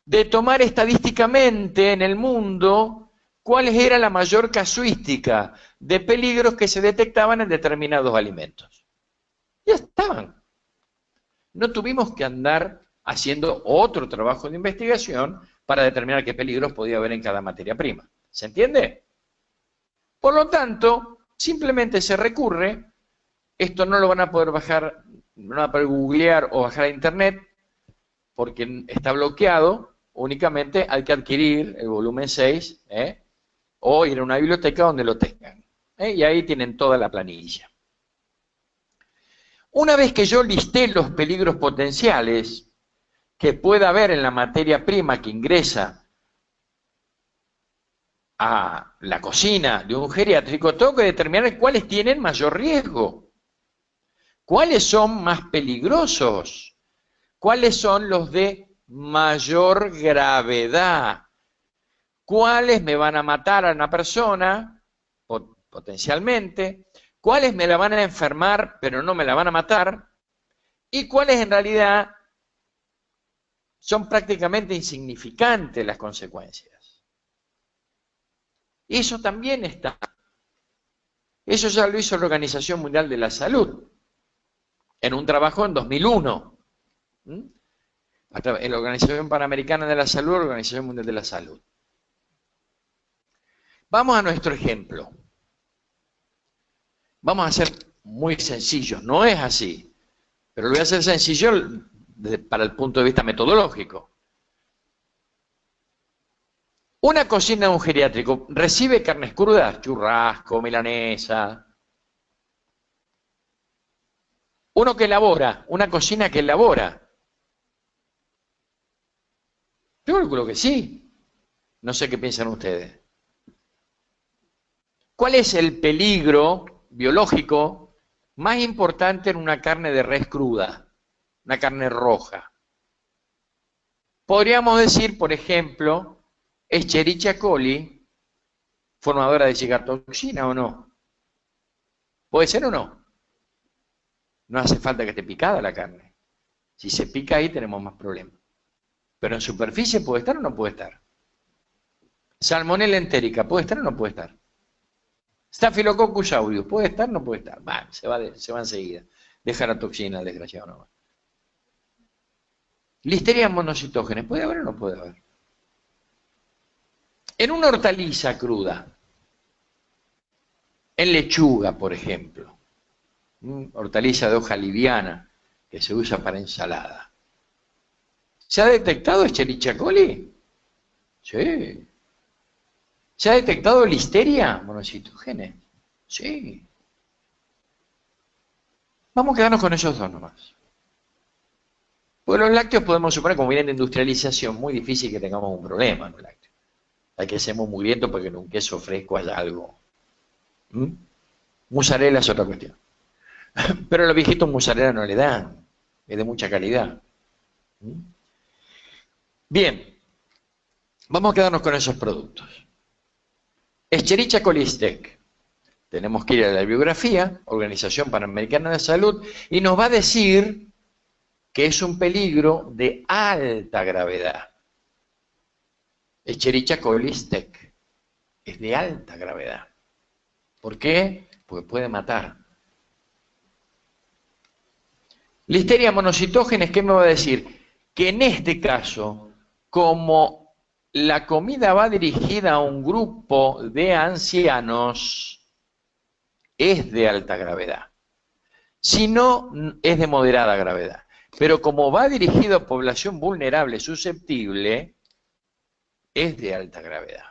[SPEAKER 1] de tomar estadísticamente en el mundo cuál era la mayor casuística de peligros que se detectaban en determinados alimentos. Ya estaban. No tuvimos que andar haciendo otro trabajo de investigación para determinar qué peligros podía haber en cada materia prima. ¿Se entiende? Por lo tanto, simplemente se recurre, esto no lo van a poder bajar, no van a poder googlear o bajar a internet, porque está bloqueado, únicamente hay que adquirir el volumen 6, o ir a una biblioteca donde lo tengan. Y ahí tienen toda la planilla. Una vez que yo listé los peligros potenciales que pueda haber en la materia prima que ingresa a la cocina de un geriátrico, tengo que determinar cuáles tienen mayor riesgo, cuáles son más peligrosos, cuáles son los de mayor gravedad, cuáles me van a matar a una persona, potencialmente, cuáles me la van a enfermar pero no me la van a matar, y cuáles en realidad son prácticamente insignificantes las consecuencias. Eso también está. Eso ya lo hizo la Organización Mundial de la Salud, en un trabajo en 2001. En la Organización Panamericana de la Salud, la Organización Mundial de la Salud. Vamos a nuestro ejemplo. Vamos a ser muy sencillos, no es así, pero lo voy a hacer sencillo para el punto de vista metodológico. Una cocina de un geriátrico recibe carnes crudas, churrasco, milanesa. Uno que elabora, una cocina que elabora. Yo calculo que sí. No sé qué piensan ustedes. ¿Cuál es el peligro biológico más importante en una carne de res cruda? Una carne roja. Podríamos decir, por ejemplo, Escherichia coli, formadora de cigartoxina o no. ¿Puede ser o no? No hace falta que esté picada la carne. Si se pica ahí tenemos más problemas. Pero en superficie puede estar o no puede estar. Salmonella entérica, ¿puede estar o no puede estar? Staphylococcus aureus, ¿puede estar o no puede estar? Se va enseguida. Deja la toxina, desgraciado no. Listeria monocitógenes, ¿puede haber o no puede haber? En una hortaliza cruda, en lechuga, por ejemplo, hortaliza de hoja liviana que se usa para ensalada, ¿se ha detectado Escherichia coli? Sí. ¿Se ha detectado listeria monocitógenes? Sí. Vamos a quedarnos con esos dos nomás. Porque los lácteos podemos suponer, como vienen de industrialización, muy difícil que tengamos un problema en los lácteos. Hay que ser muy mugriento porque en un queso fresco haya algo. Mozzarella es otra cuestión. Pero a los viejitos mozzarella no le dan. Es de mucha calidad. Bien. Vamos a quedarnos con esos productos. Escherichia coli STEC. Tenemos que ir a la bibliografía, Organización Panamericana de Salud, y nos va a decir que es un peligro de alta gravedad. Escherichia coli STEC es de alta gravedad. ¿Por qué? Porque puede matar. Listeria monocitógenes, ¿qué me va a decir? Que en este caso, como la comida va dirigida a un grupo de ancianos, es de alta gravedad. Si no, es de moderada gravedad. Pero como va dirigido a población vulnerable, susceptible, es de alta gravedad.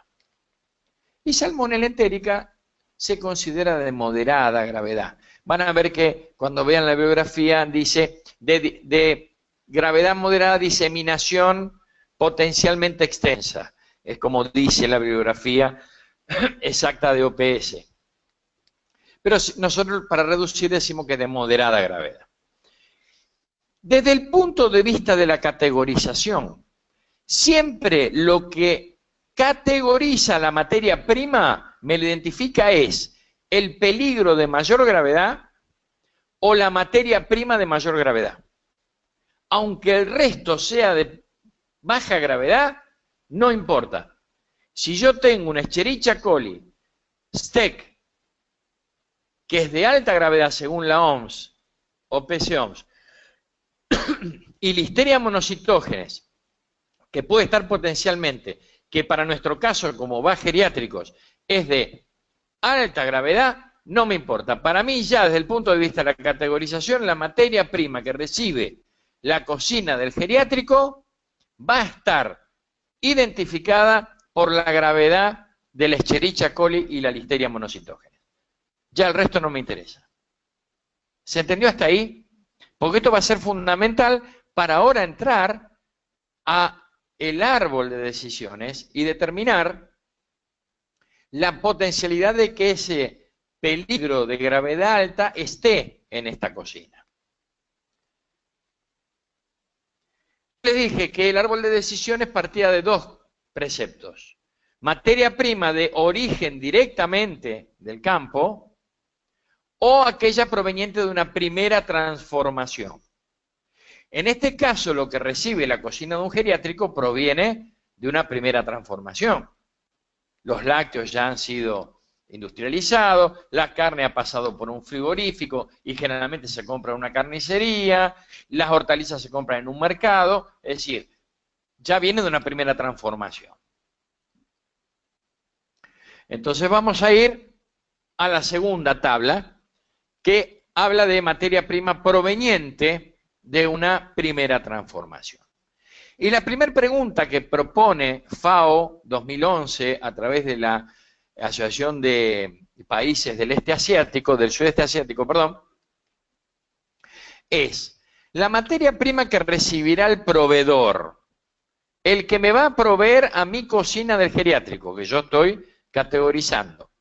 [SPEAKER 1] Y Salmonella entérica se considera de moderada gravedad. Van a ver que cuando vean la bibliografía dice de gravedad moderada, diseminación potencialmente extensa. Es como dice la bibliografía exacta de OPS. Pero nosotros para reducir decimos que es de moderada gravedad. Desde el punto de vista de la categorización, siempre lo que categoriza la materia prima, me lo identifica, es el peligro de mayor gravedad o la materia prima de mayor gravedad. Aunque el resto sea de baja gravedad, no importa. Si yo tengo una Escherichia coli STEC, que es de alta gravedad según la OMS o PCOMS, y Listeria monocytogenes, que puede estar potencialmente, que para nuestro caso, como va geriátricos, es de alta gravedad, no me importa. Para mí ya desde el punto de vista de la categorización, la materia prima que recibe la cocina del geriátrico va a estar identificada por la gravedad de la Escherichia coli y la Listeria monocytogenes. Ya el resto no me interesa. ¿Se entendió hasta ahí? Porque esto va a ser fundamental para ahora entrar a el árbol de decisiones y determinar la potencialidad de que ese peligro de gravedad alta esté en esta cocina. Les dije que el árbol de decisiones partía de dos preceptos. Materia prima de origen directamente del campo o aquella proveniente de una primera transformación. En este caso, lo que recibe la cocina de un geriátrico proviene de una primera transformación. Los lácteos ya han sido industrializados, la carne ha pasado por un frigorífico y generalmente se compra en una carnicería, las hortalizas se compran en un mercado, es decir, ya viene de una primera transformación. Entonces vamos a ir a la segunda tabla, que habla de materia prima proveniente de una primera transformación. Y la primera pregunta que propone FAO 2011 a través de la Asociación de Países del Sudeste Asiático, perdón, es la materia prima que recibirá el proveedor, el que me va a proveer a mi cocina del geriátrico, que yo estoy categorizando.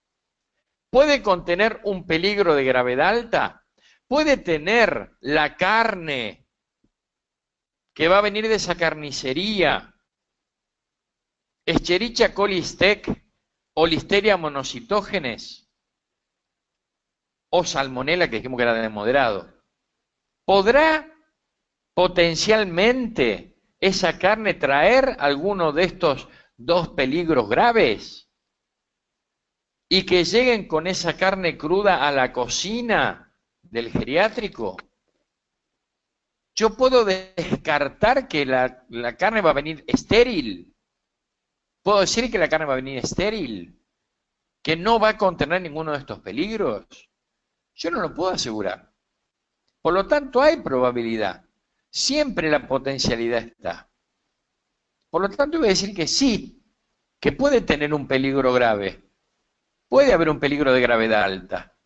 [SPEAKER 1] ¿Puede contener un peligro de gravedad alta? ¿Puede tener la carne que va a venir de esa carnicería, Escherichia coli STEC, o Listeria monocytogenes, o Salmonella, que dijimos que era de moderado? ¿Podrá potencialmente esa carne traer alguno de estos dos peligros graves? Y que lleguen con esa carne cruda a la cocina del geriátrico. Yo puedo descartar que la carne va a venir estéril. Puedo decir que la carne va a venir estéril, que no va a contener ninguno de estos peligros. Yo no lo puedo asegurar. Por lo tanto, hay probabilidad. Siempre la potencialidad está. Por lo tanto, voy a decir que sí, que puede tener un peligro grave. Puede haber un peligro de gravedad alta.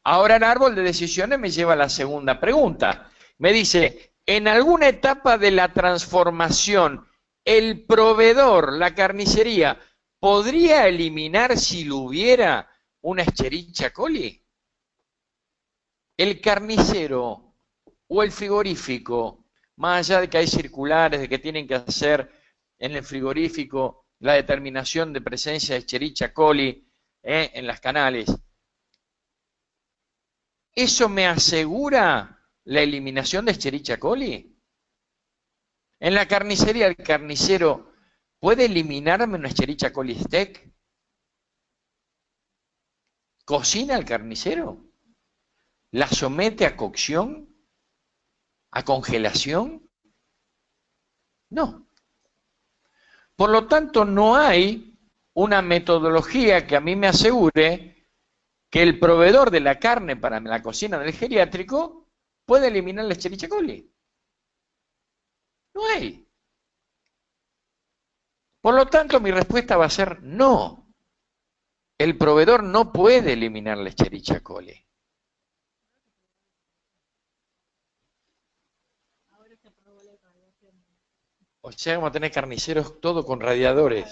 [SPEAKER 1] Ahora el árbol de decisiones me lleva a la segunda pregunta. Me dice, en alguna etapa de la transformación, el proveedor, la carnicería, ¿podría eliminar si lo hubiera una Escherichia coli? El carnicero o el frigorífico, más allá de que hay circulares, de que tienen que hacer en el frigorífico la determinación de presencia de Escherichia coli en las canales, ¿eso me asegura la eliminación de Escherichia coli? En la carnicería, el carnicero puede eliminarme una Escherichia coli STEC. ¿Cocina el carnicero? ¿La somete a cocción? ¿A congelación? No. Por lo tanto, no hay una metodología que a mí me asegure que el proveedor de la carne para la cocina del geriátrico puede eliminar la Escherichia coli. No hay. Por lo tanto, mi respuesta va a ser no. El proveedor no puede eliminar la Escherichia coli. O sea, vamos a tener carniceros todo con radiadores.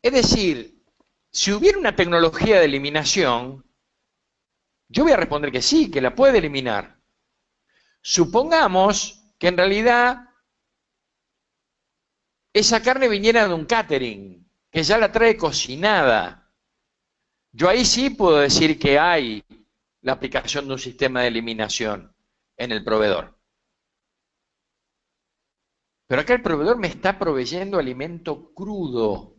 [SPEAKER 1] Es decir, si hubiera una tecnología de eliminación, yo voy a responder que sí, que la puede eliminar. Supongamos que en realidad esa carne viniera de un catering, que ya la trae cocinada. Yo ahí sí puedo decir que hay la aplicación de un sistema de eliminación en el proveedor. Pero acá el proveedor me está proveyendo alimento crudo.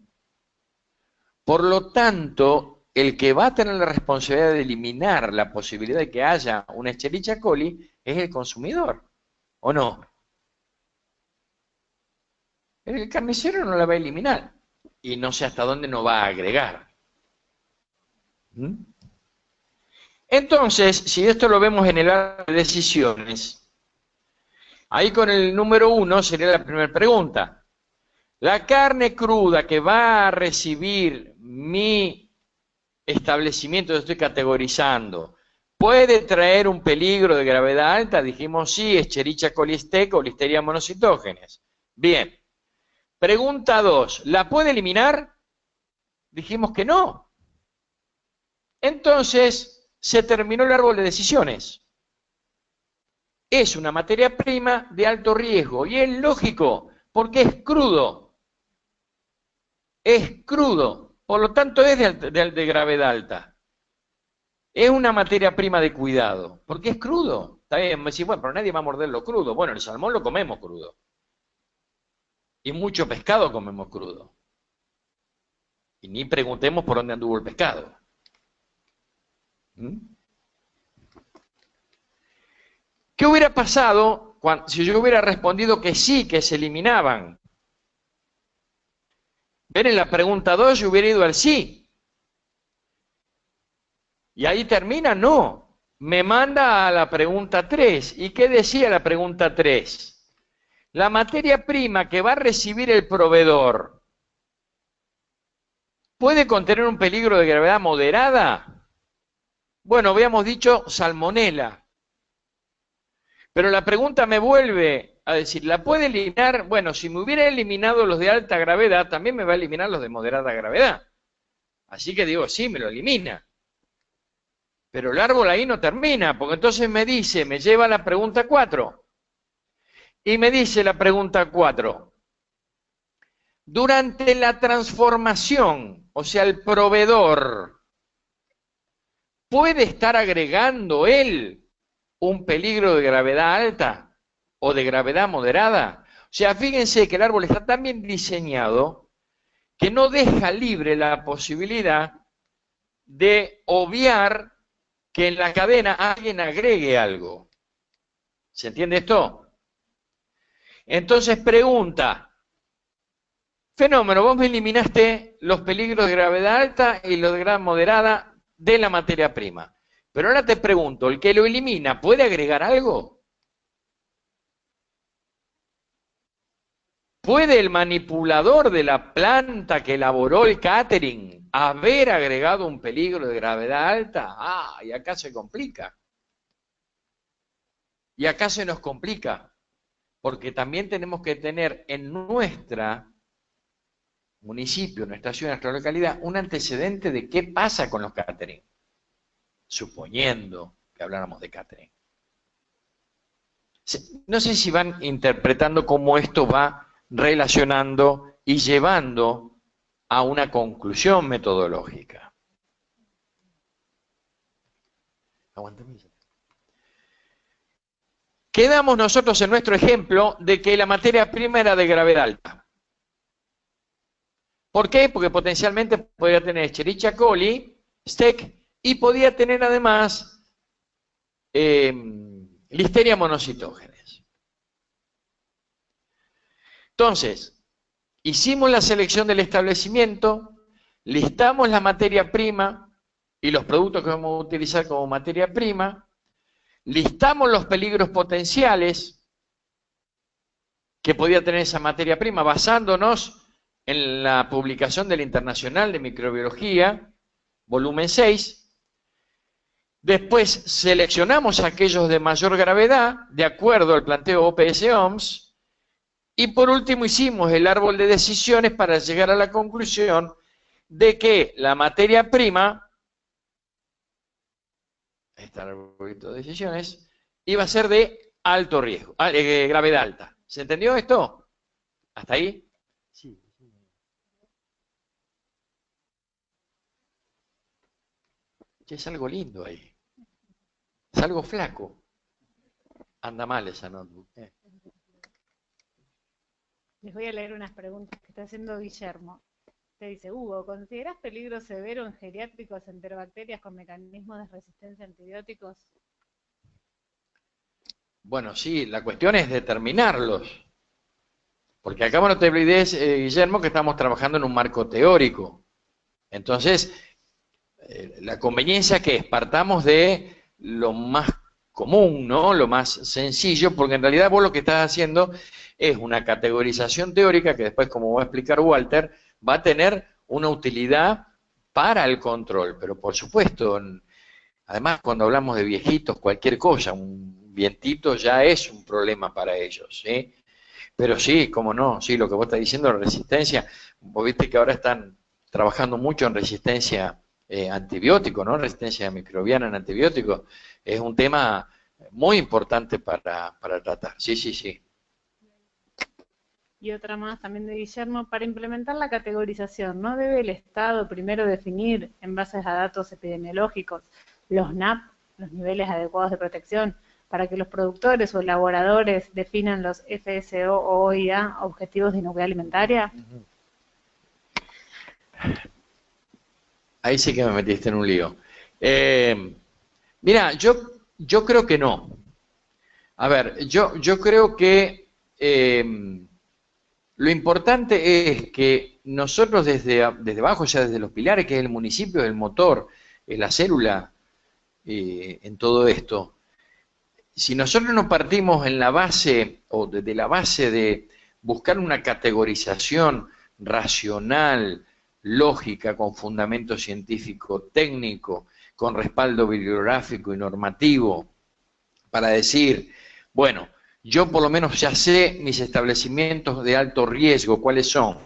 [SPEAKER 1] Por lo tanto, el que va a tener la responsabilidad de eliminar la posibilidad de que haya una Escherichia coli es el consumidor, ¿o no? El carnicero no la va a eliminar y no sé hasta dónde no va a agregar. ¿Mm? Entonces, si esto lo vemos en el área de decisiones, ahí con el número 1 sería la primera pregunta. La carne cruda que va a recibir mi establecimiento que estoy categorizando, ¿puede traer un peligro de gravedad alta? Dijimos sí, Escherichia coli o Listeria monocitógenes. Bien. Pregunta 2, ¿la puede eliminar? Dijimos que no. Entonces, se terminó el árbol de decisiones. Es una materia prima de alto riesgo y es lógico, porque es crudo. Es crudo, por lo tanto es de gravedad alta. Es una materia prima de cuidado, porque es crudo. Está bien, me decís, bueno, pero nadie va a morderlo crudo. Bueno, el salmón lo comemos crudo. Y mucho pescado comemos crudo. Y ni preguntemos por dónde anduvo el pescado. ¿Mm? ¿Qué hubiera pasado si yo hubiera respondido que sí, que se eliminaban? Ven, en la pregunta 2 yo hubiera ido al sí. Y ahí termina, no. Me manda a la pregunta 3. ¿Y qué decía la pregunta 3? La materia prima que va a recibir el proveedor, ¿puede contener un peligro de gravedad moderada? Bueno, habíamos dicho salmonela. Pero la pregunta me vuelve a decir, ¿la puede eliminar? Bueno, si me hubiera eliminado los de alta gravedad, también me va a eliminar los de moderada gravedad. Así que digo, sí, me lo elimina. Pero el árbol ahí no termina, porque entonces me dice, me lleva a la pregunta 4. Y me dice la pregunta 4. Durante la transformación, o sea, el proveedor, ¿puede estar agregando él un peligro de gravedad alta o de gravedad moderada? O sea, fíjense que el árbol está tan bien diseñado que no deja libre la posibilidad de obviar que en la cadena alguien agregue algo. ¿Se entiende esto? Entonces pregunta, fenómeno, vos me eliminaste los peligros de gravedad alta y los de gravedad moderada de la materia prima. Pero ahora te pregunto, ¿el que lo elimina puede agregar algo? ¿Puede el manipulador de la planta que elaboró el catering haber agregado un peligro de gravedad alta? Ah, y acá se complica. Y acá se nos complica, porque también tenemos que tener en nuestra municipio, nuestra ciudad, nuestra localidad, un antecedente de qué pasa con los catering, suponiendo que habláramos de catering. No sé si van interpretando cómo esto va relacionando y llevando a una conclusión metodológica. Quedamos nosotros en nuestro ejemplo de que la materia prima era de gravedad alta. ¿Por qué? Porque potencialmente podría tener Escherichia coli, STEC, y podía tener además Listeria monocitógenes. Entonces, hicimos la selección del establecimiento, listamos la materia prima y los productos que vamos a utilizar como materia prima, listamos los peligros potenciales que podía tener esa materia prima basándonos en la publicación del Internacional de Microbiología, volumen 6. Después seleccionamos aquellos de mayor gravedad, de acuerdo al planteo OPS-OMS, y por último hicimos el árbol de decisiones para llegar a la conclusión de que la materia prima, ahí está el arbolito de decisiones, iba a ser de alto riesgo, gravedad alta. ¿Se entendió esto? ¿Hasta ahí?
[SPEAKER 2] Sí.
[SPEAKER 1] Che, es algo lindo ahí. Es algo flaco. Anda mal esa notebook.
[SPEAKER 2] Les voy a leer unas preguntas que está haciendo Guillermo. Te dice, Hugo, ¿consideras peligro severo en geriátricos enterobacterias con mecanismos de resistencia a antibióticos?
[SPEAKER 1] Bueno, sí, la cuestión es determinarlos. Porque acá no te olvides, Guillermo, que estamos trabajando en un marco teórico. Entonces, la conveniencia que es, partamos de lo más común, ¿no? Lo más sencillo, porque en realidad vos lo que estás haciendo es una categorización teórica que después, como va a explicar Walter, va a tener una utilidad para el control. Pero por supuesto, además cuando hablamos de viejitos, cualquier cosa, un vientito ya es un problema para ellos, ¿sí? Pero sí, cómo no, sí, lo que vos estás diciendo, la resistencia, vos viste que ahora están trabajando mucho en resistencia antibiótico, ¿no? Resistencia microbiana en antibióticos, es un tema muy importante para tratar, sí, sí, sí.
[SPEAKER 2] Y otra más también de Guillermo, para implementar la categorización, ¿no debe el Estado primero definir, en base a datos epidemiológicos, los NAP, los niveles adecuados de protección, para que los productores o elaboradores definan los FSO o OIA, objetivos de inocuidad alimentaria?
[SPEAKER 1] Ahí sí que me metiste en un lío. Mira, yo creo que no. A ver, yo creo que lo importante es que nosotros desde abajo, ya desde los pilares, que es el municipio, el motor, es la célula en todo esto, si nosotros no partimos en la base, o desde la base de buscar una categorización racional, lógica, con fundamento científico, técnico, con respaldo bibliográfico y normativo, para decir, bueno, yo por lo menos ya sé mis establecimientos de alto riesgo, cuáles son.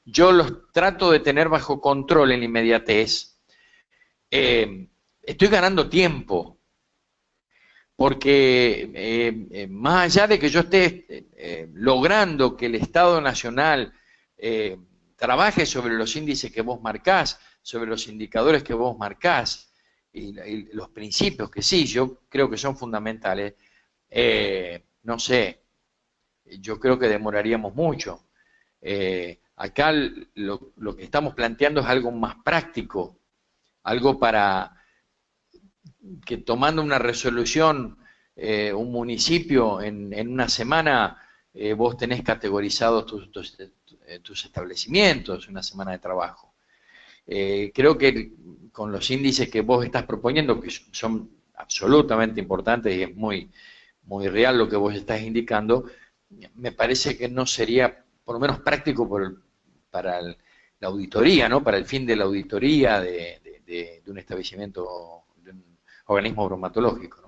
[SPEAKER 1] Yo los trato de tener bajo control en la inmediatez. Estoy ganando tiempo, porque más allá de que yo esté logrando que el Estado Nacional trabaje sobre los índices que vos marcás, sobre los indicadores que vos marcás, y los principios que sí, yo creo que son fundamentales, no sé, yo creo que demoraríamos mucho. Acá lo que estamos planteando es algo más práctico, algo para que tomando una resolución, un municipio en una semana, vos tenés categorizados tus establecimientos, una semana de trabajo. Creo que con los índices que vos estás proponiendo, que son absolutamente importantes y es muy real lo que vos estás indicando, me parece que no sería, por lo menos práctico para la auditoría, ¿no? Para el fin de la auditoría de un establecimiento, de un organismo bromatológico, ¿no?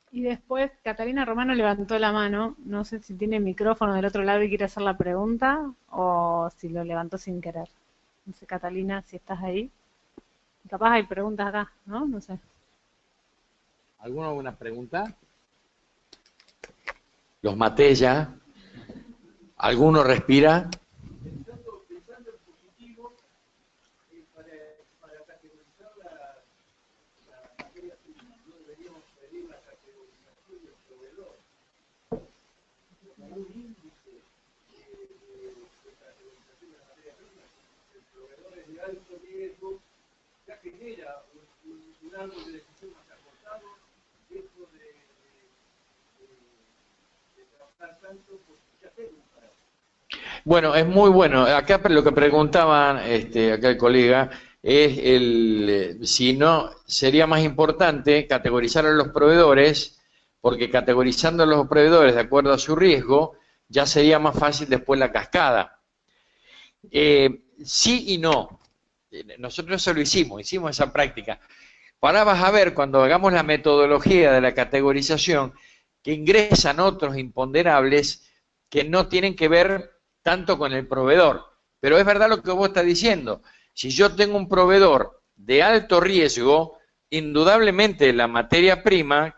[SPEAKER 2] Y después Catalina Romano levantó la mano, no sé si tiene micrófono del otro lado y quiere hacer la pregunta o si lo levantó sin querer. No sé, Catalina, si estás ahí. Capaz hay preguntas acá, ¿no? No sé.
[SPEAKER 1] ¿Alguna pregunta? Los maté ya. ¿Alguno respira?
[SPEAKER 3] Pensando en positivo, para categorizar la materia prima, no deberíamos pedir la categorización del proveedor como un índice de categorización de la materia prima. El proveedor es de alto riesgo, ya genera un árbol de decisión más acortado dentro de trabajar tanto, porque ya tengo un carácter.
[SPEAKER 1] Bueno, es muy bueno. Acá lo que preguntaban acá el colega es si no sería más importante categorizar a los proveedores, porque categorizando a los proveedores de acuerdo a su riesgo, ya sería más fácil después la cascada. Sí y no. Nosotros eso lo hicimos esa práctica. Ahora vas a ver cuando hagamos la metodología de la categorización que ingresan otros imponderables que no tienen que ver tanto con el proveedor. Pero es verdad lo que vos estás diciendo. Si yo tengo un proveedor de alto riesgo, indudablemente la materia prima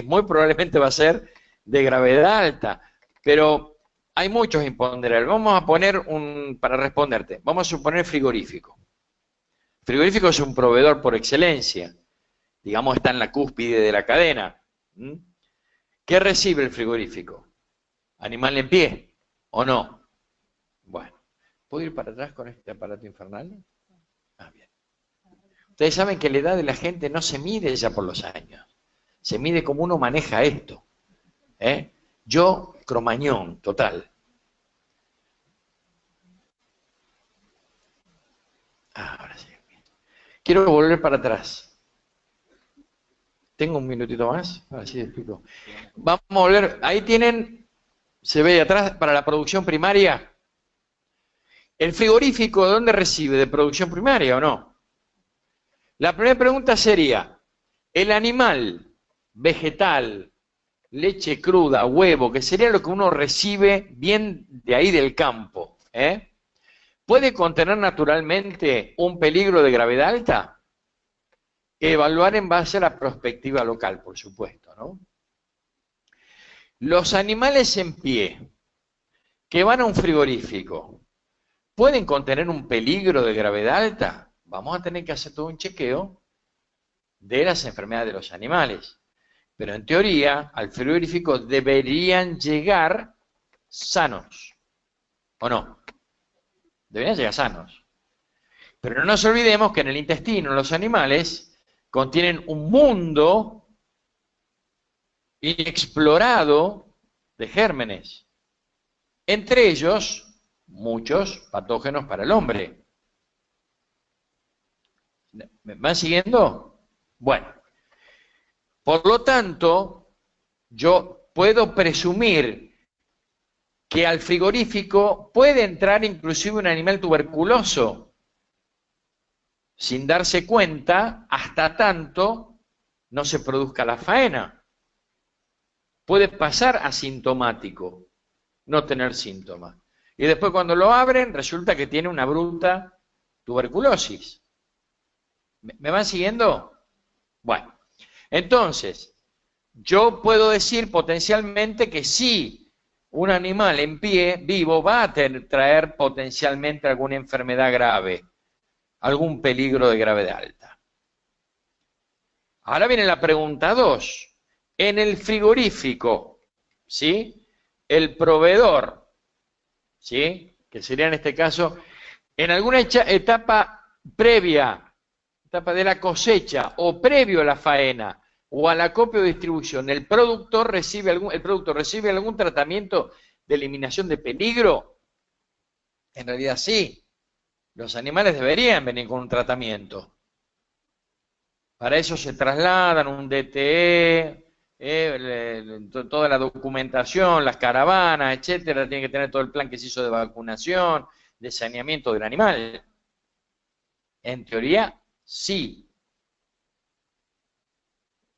[SPEAKER 1] muy probablemente va a ser de gravedad alta. Pero hay muchos imponderables. Vamos a poner para responderte, vamos a suponer frigorífico. Frigorífico es un proveedor por excelencia. Digamos, está en la cúspide de la cadena. ¿Mm? ¿Qué recibe el frigorífico? ¿Animal en pie o no? Bueno, ¿puedo ir para atrás con este aparato infernal? Ah, bien. Ustedes saben que la edad de la gente no se mide ya por los años. Se mide como uno maneja esto. Yo, cromañón, total. Ahora sí. Quiero volver para atrás. ¿Tengo un minutito más? Ahora sí explico. Vamos a volver. Ahí tienen, se ve atrás, para la producción primaria. ¿El frigorífico de dónde recibe? ¿De producción primaria o no? La primera pregunta sería, ¿el animal vegetal, leche cruda, huevo, que sería lo que uno recibe bien de ahí del campo, puede contener naturalmente un peligro de gravedad alta? Evaluar en base a la perspectiva local, por supuesto, ¿no? Los animales en pie que van a un frigorífico, ¿pueden contener un peligro de gravedad alta? Vamos a tener que hacer todo un chequeo de las enfermedades de los animales. Pero en teoría, al frigorífico deberían llegar sanos, ¿o no? Deberían llegar sanos. Pero no nos olvidemos que en el intestino los animales contienen un mundo inexplorado de gérmenes. Entre ellos, muchos patógenos para el hombre. ¿Me van siguiendo? Bueno, por lo tanto, yo puedo presumir que al frigorífico puede entrar inclusive un animal tuberculoso sin darse cuenta hasta tanto no se produzca la faena. Puede pasar asintomático, no tener síntomas. Y después cuando lo abren resulta que tiene una bruta tuberculosis. ¿Me van siguiendo? Bueno, entonces, yo puedo decir potencialmente que sí, un animal en pie, vivo, va a traer potencialmente alguna enfermedad grave, algún peligro de gravedad alta. Ahora viene la pregunta 2. En el frigorífico, ¿sí? El proveedor, ¿sí? Que sería en este caso, en alguna etapa previa, etapa de la cosecha o previo a la faena o al acopio de distribución, ¿el productor recibe algún tratamiento de eliminación de peligro? En realidad sí. Los animales deberían venir con un tratamiento. Para eso se trasladan un DTE, toda la documentación, las caravanas, etcétera, tiene que tener todo el plan que se hizo de vacunación, de saneamiento del animal. En teoría, sí.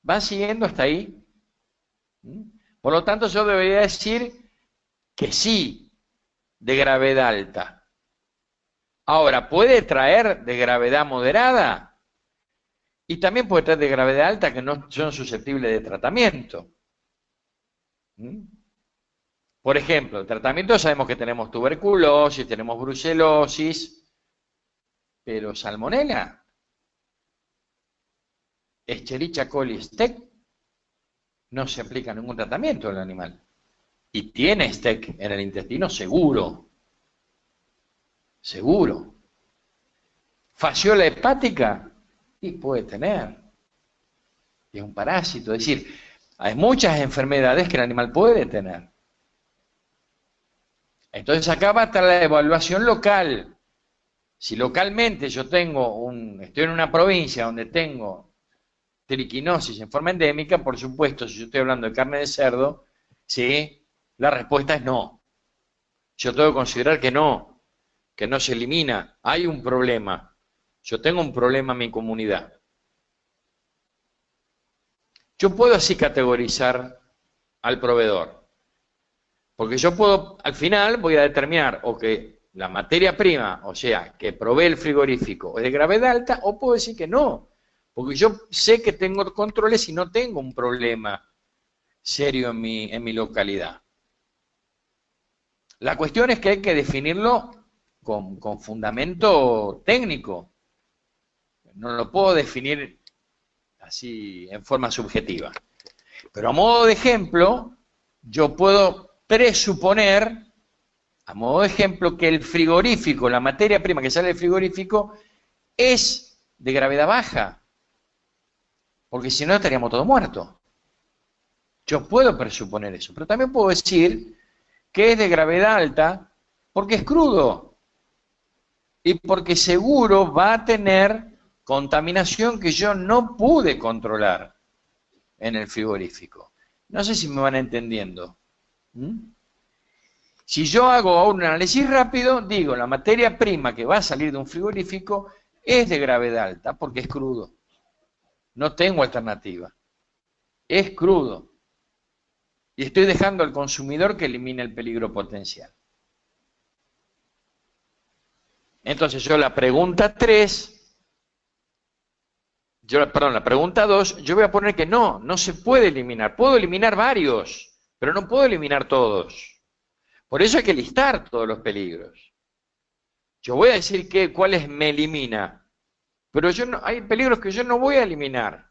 [SPEAKER 1] ¿Van siguiendo hasta ahí? Por lo tanto, yo debería decir que sí, de gravedad alta. Ahora, ¿puede traer de gravedad moderada? Y también puede traer de gravedad alta que no son susceptibles de tratamiento. Por ejemplo, el tratamiento sabemos que tenemos tuberculosis, tenemos brucelosis, pero salmonela, Escherichia coli STEC, no se aplica ningún tratamiento al animal. Y tiene STEC en el intestino seguro. Seguro. Fasciola hepática, y puede tener. Es un parásito. Es decir, hay muchas enfermedades que el animal puede tener. Entonces acá va a estar la evaluación local. Si localmente yo estoy en una provincia donde tengo triquinosis en forma endémica, por supuesto, si yo estoy hablando de carne de cerdo, ¿sí? La respuesta es no. Yo tengo que considerar que no se elimina. Hay un problema. Yo tengo un problema en mi comunidad. Yo puedo así categorizar al proveedor. Porque yo puedo, al final voy a determinar o que la materia prima, o sea, que provee el frigorífico es de gravedad alta, o puedo decir que no. Porque yo sé que tengo controles y no tengo un problema serio en mi localidad. La cuestión es que hay que definirlo con fundamento técnico. no lo puedo definir así en forma subjetiva. Pero a modo de ejemplo, yo puedo presuponer, a modo de ejemplo, que el frigorífico, la materia prima que sale del frigorífico, es de gravedad baja. Porque si no estaríamos todos muertos. Yo puedo presuponer eso, pero también puedo decir que es de gravedad alta porque es crudo y porque seguro va a tener contaminación que yo no pude controlar en el frigorífico. No sé si me van entendiendo. Si yo hago un análisis rápido, digo, la materia prima que va a salir de un frigorífico es de gravedad alta porque es crudo. No tengo alternativa. Es crudo. Y estoy dejando al consumidor que elimine el peligro potencial. Entonces yo la pregunta 3, la pregunta 2, yo voy a poner que no se puede eliminar. Puedo eliminar varios, pero no puedo eliminar todos. Por eso hay que listar todos los peligros. Yo voy a decir cuáles me elimina, pero hay peligros que yo no voy a eliminar.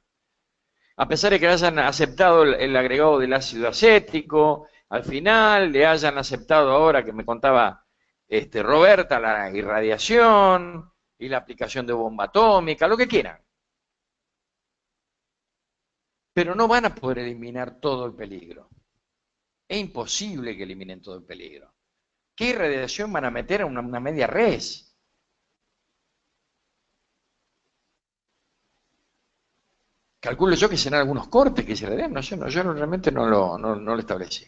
[SPEAKER 1] A pesar de que hayan aceptado el agregado del ácido acético, al final le hayan aceptado ahora que me contaba Roberta la irradiación y la aplicación de bomba atómica, lo que quieran. Pero no van a poder eliminar todo el peligro. Es imposible que eliminen todo el peligro. ¿Qué irradiación van a meter a una media res? Calculo yo que serán algunos cortes que se le den, no sé, yo realmente no lo establecí.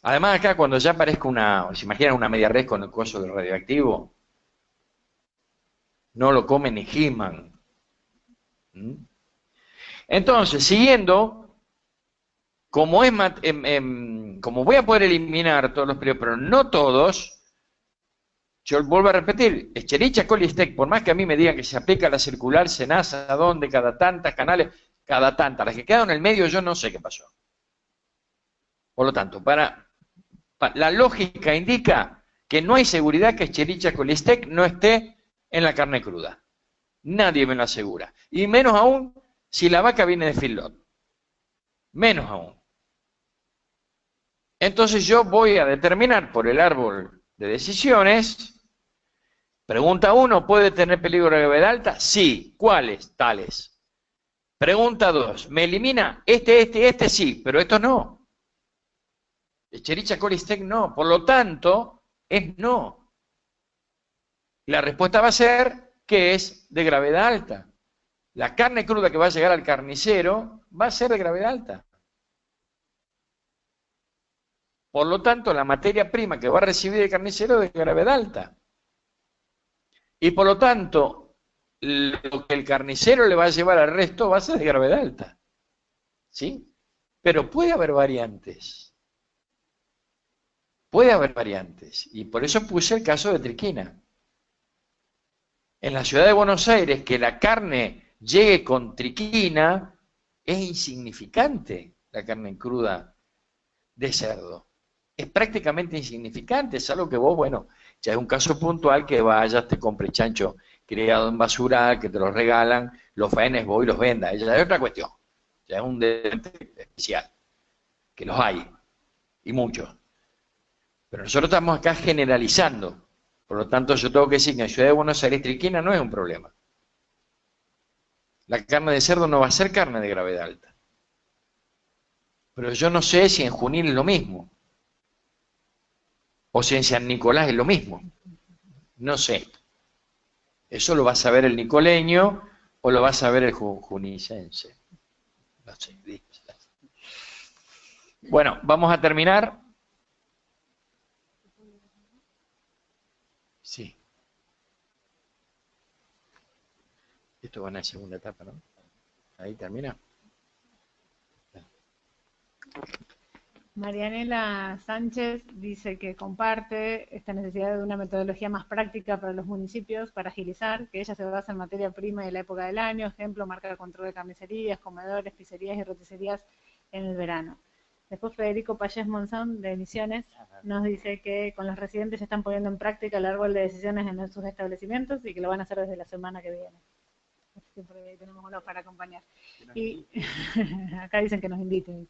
[SPEAKER 1] Además acá cuando ya aparezca se imaginan una media res con el coso del radioactivo, no lo come ni He-Man. Entonces, siguiendo, como voy a poder eliminar todos los peligros, pero no todos, yo vuelvo a repetir, Escherichia coli STEC, por más que a mí me digan que se aplica la circular, SENASA, ¿a dónde? Cada tantas canales, cada tantas. Las que quedaron en el medio yo no sé qué pasó. Por lo tanto, la lógica indica que no hay seguridad que Escherichia coli STEC no esté en la carne cruda. Nadie me lo asegura. Y menos aún si la vaca viene de feedlot. Menos aún. Entonces yo voy a determinar por el árbol de decisiones. Pregunta 1, ¿puede tener peligro de gravedad alta? Sí. ¿Cuáles? Tales. Pregunta 2, ¿me elimina este? Sí, pero esto no. Escherichia coli STEC no. Por lo tanto, es no. La respuesta va a ser que es de gravedad alta. La carne cruda que va a llegar al carnicero va a ser de gravedad alta. Por lo tanto, la materia prima que va a recibir el carnicero es de gravedad alta. Y por lo tanto, lo que el carnicero le va a llevar al resto va a ser de gravedad alta. ¿Sí? Pero puede haber variantes. Puede haber variantes. Y por eso puse el caso de triquina. En la ciudad de Buenos Aires, que la carne llegue con triquina, es insignificante la carne cruda de cerdo. Es prácticamente insignificante, es algo que vos, bueno, ya es un caso puntual que vayas, te compres chancho criado en basural, que te lo regalan, los faenes vos y los vendas, ya es otra cuestión, ya es un debate especial, que los hay, y muchos. Pero nosotros estamos acá generalizando, por lo tanto yo tengo que decir que en la ciudad de Buenos Aires triquina no es un problema. La carne de cerdo no va a ser carne de gravedad alta. Pero yo no sé si en Junín es lo mismo. O si en San Nicolás es lo mismo. No sé. Eso lo va a saber el nicoleño o lo va a saber el junicense. No sé. Bueno, vamos a terminar. Sí. Esto va en la segunda etapa, ¿no? Ahí termina.
[SPEAKER 2] Marianela Sánchez dice que comparte esta necesidad de una metodología más práctica para los municipios para agilizar, que ella se basa en materia prima y de la época del año, ejemplo, marca de control de carnicerías, comedores, pizzerías y roticerías en el verano. Después Federico Payés Monzón de Misiones nos dice que con los residentes se están poniendo en práctica el árbol de decisiones en sus establecimientos y que lo van a hacer desde la semana que viene. así que por ahí tenemos uno para acompañar. Y acá dicen que nos inviten.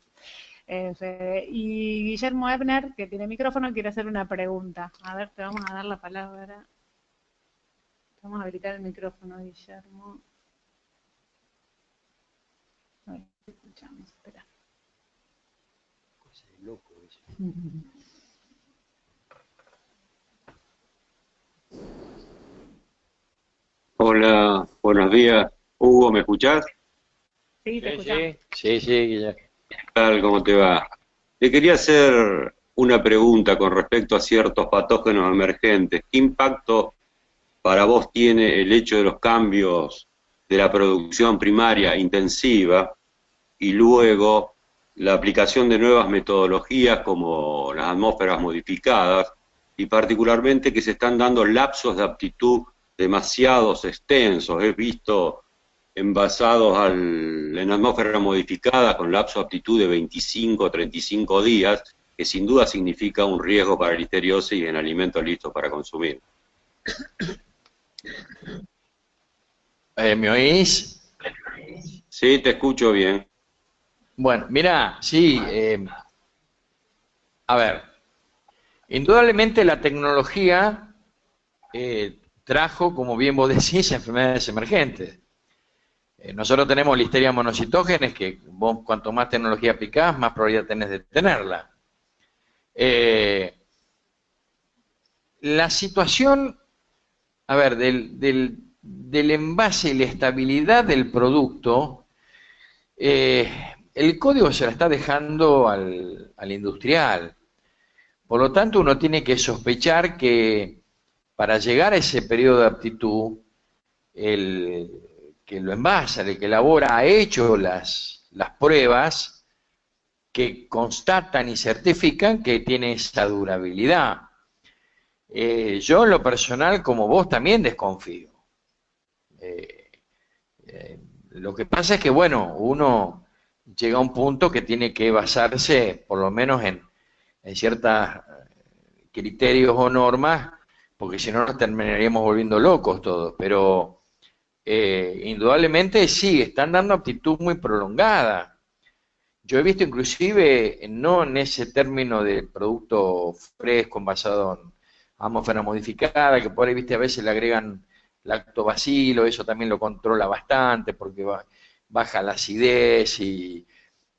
[SPEAKER 2] Fede. Y Guillermo Ebner, que tiene micrófono, quiere hacer una pregunta. A ver, te vamos a dar la palabra. Vamos a habilitar el micrófono, Guillermo. A ver, escuchamos, espera.
[SPEAKER 1] Cosa de loco eso.
[SPEAKER 4] Hola, buenos días. Hugo, ¿me escuchás?
[SPEAKER 2] Sí, te escuchamos.
[SPEAKER 1] Sí, Guillermo.
[SPEAKER 4] ¿Qué tal? ¿Cómo te va? Te quería hacer una pregunta con respecto a ciertos patógenos emergentes. ¿Qué impacto para vos tiene el hecho de los cambios de la producción primaria intensiva y luego la aplicación de nuevas metodologías como las atmósferas modificadas y particularmente que se están dando lapsos de aptitud demasiados extensos? He visto envasados en atmósfera modificada con lapso de aptitud de 25 o 35 días, que sin duda significa un riesgo para listeriosis en alimentos listos para consumir.
[SPEAKER 1] ¿Me oís?
[SPEAKER 4] Sí, te escucho bien.
[SPEAKER 1] Bueno, mira, sí, a ver, indudablemente la tecnología trajo, como bien vos decís, enfermedades emergentes. Nosotros tenemos listeria monocitógenes, que vos cuanto más tecnología aplicás, más probabilidad tenés de tenerla. La situación, a ver, del envase y la estabilidad del producto, el código se la está dejando al industrial. Por lo tanto, uno tiene que sospechar que para llegar a ese periodo de aptitud, el que lo envasa, el que elabora, ha hecho las pruebas que constatan y certifican que tiene esa durabilidad. Yo en lo personal, como vos, también desconfío. Eh, eh, lo que pasa es que, bueno, uno llega a un punto que tiene que basarse, por lo menos en ciertos criterios o normas, porque si no nos terminaríamos volviendo locos todos. Pero indudablemente sí, están dando aptitud muy prolongada. Yo he visto inclusive, no en ese término de producto fresco envasado en atmósfera modificada, que por ahí, viste, a veces le agregan lactobacilo, eso también lo controla bastante porque baja la acidez y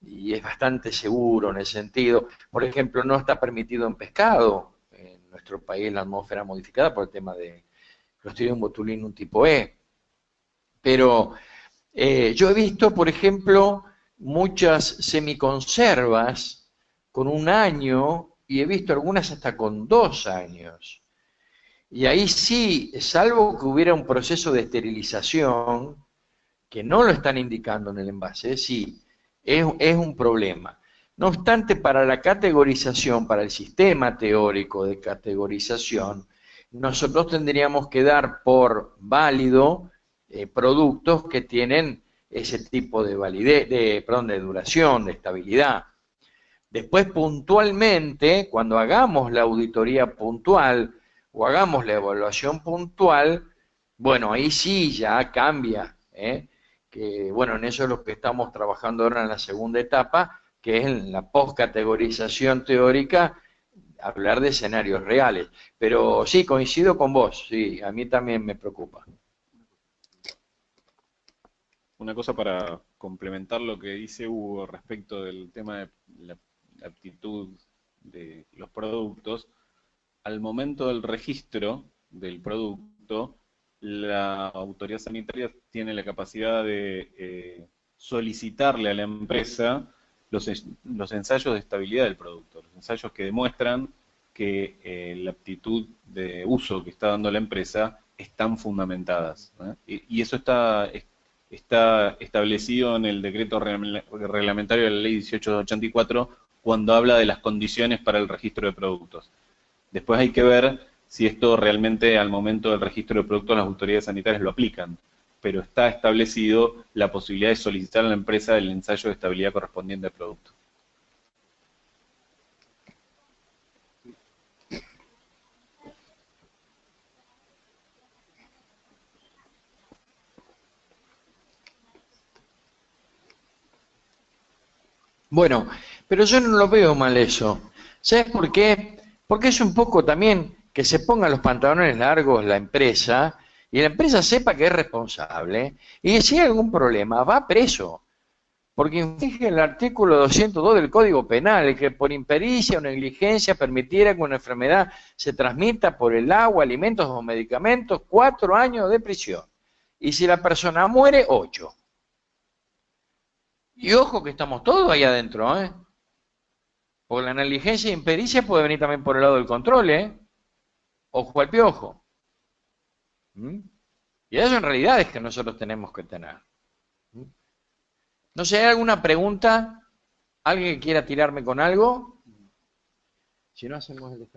[SPEAKER 1] es bastante seguro en ese sentido. Por ejemplo, no está permitido en pescado en nuestro país la atmósfera modificada por el tema de Clostridium botulinum tipo E. Pero yo he visto, por ejemplo, muchas semiconservas con 1 año y he visto algunas hasta con 2 años. Y ahí sí, salvo que hubiera un proceso de esterilización, que no lo están indicando en el envase, sí, es un problema. No obstante, para la categorización, para el sistema teórico de categorización, nosotros tendríamos que dar por válido productos que tienen ese tipo de validez, perdón, de duración, de estabilidad. Después, puntualmente, cuando hagamos la auditoría puntual o hagamos la evaluación puntual, bueno, ahí sí ya cambia, ¿eh? Que bueno, en eso es lo que estamos trabajando ahora en la segunda etapa, que es en la postcategorización teórica, hablar de escenarios reales. Pero sí, coincido con vos, sí, a mí también me preocupa.
[SPEAKER 5] Una cosa para complementar lo que dice Hugo respecto del tema de la aptitud de los productos, al momento del registro del producto, la autoridad sanitaria tiene la capacidad de solicitarle a la empresa los ensayos de estabilidad del producto, los ensayos que demuestran que la aptitud de uso que está dando la empresa están fundamentadas, ¿no? Y eso está establecido en el decreto reglamentario de la ley 1884 cuando habla de las condiciones para el registro de productos. Después hay que ver si esto realmente al momento del registro de productos las autoridades sanitarias lo aplican, pero está establecido la posibilidad de solicitar a la empresa el ensayo de estabilidad correspondiente al producto.
[SPEAKER 1] Bueno, pero yo no lo veo mal eso. ¿Sabes por qué? Porque es un poco también que se pongan los pantalones largos la empresa y la empresa sepa que es responsable y si hay algún problema va preso. Porque infringe el artículo 202 del Código Penal, que por impericia o negligencia permitiera que una enfermedad se transmita por el agua, alimentos o medicamentos, 4 años de prisión. Y si la persona muere, 8. Y ojo que estamos todos ahí adentro, ¿eh? Porque la negligencia e impericia puede venir también por el lado del control, ¿eh? Ojo al piojo. ¿Mm? Y eso en realidad es que nosotros tenemos que tener. ¿Mm? No sé, ¿hay alguna pregunta? ¿Alguien que quiera tirarme con algo? Si no hacemos el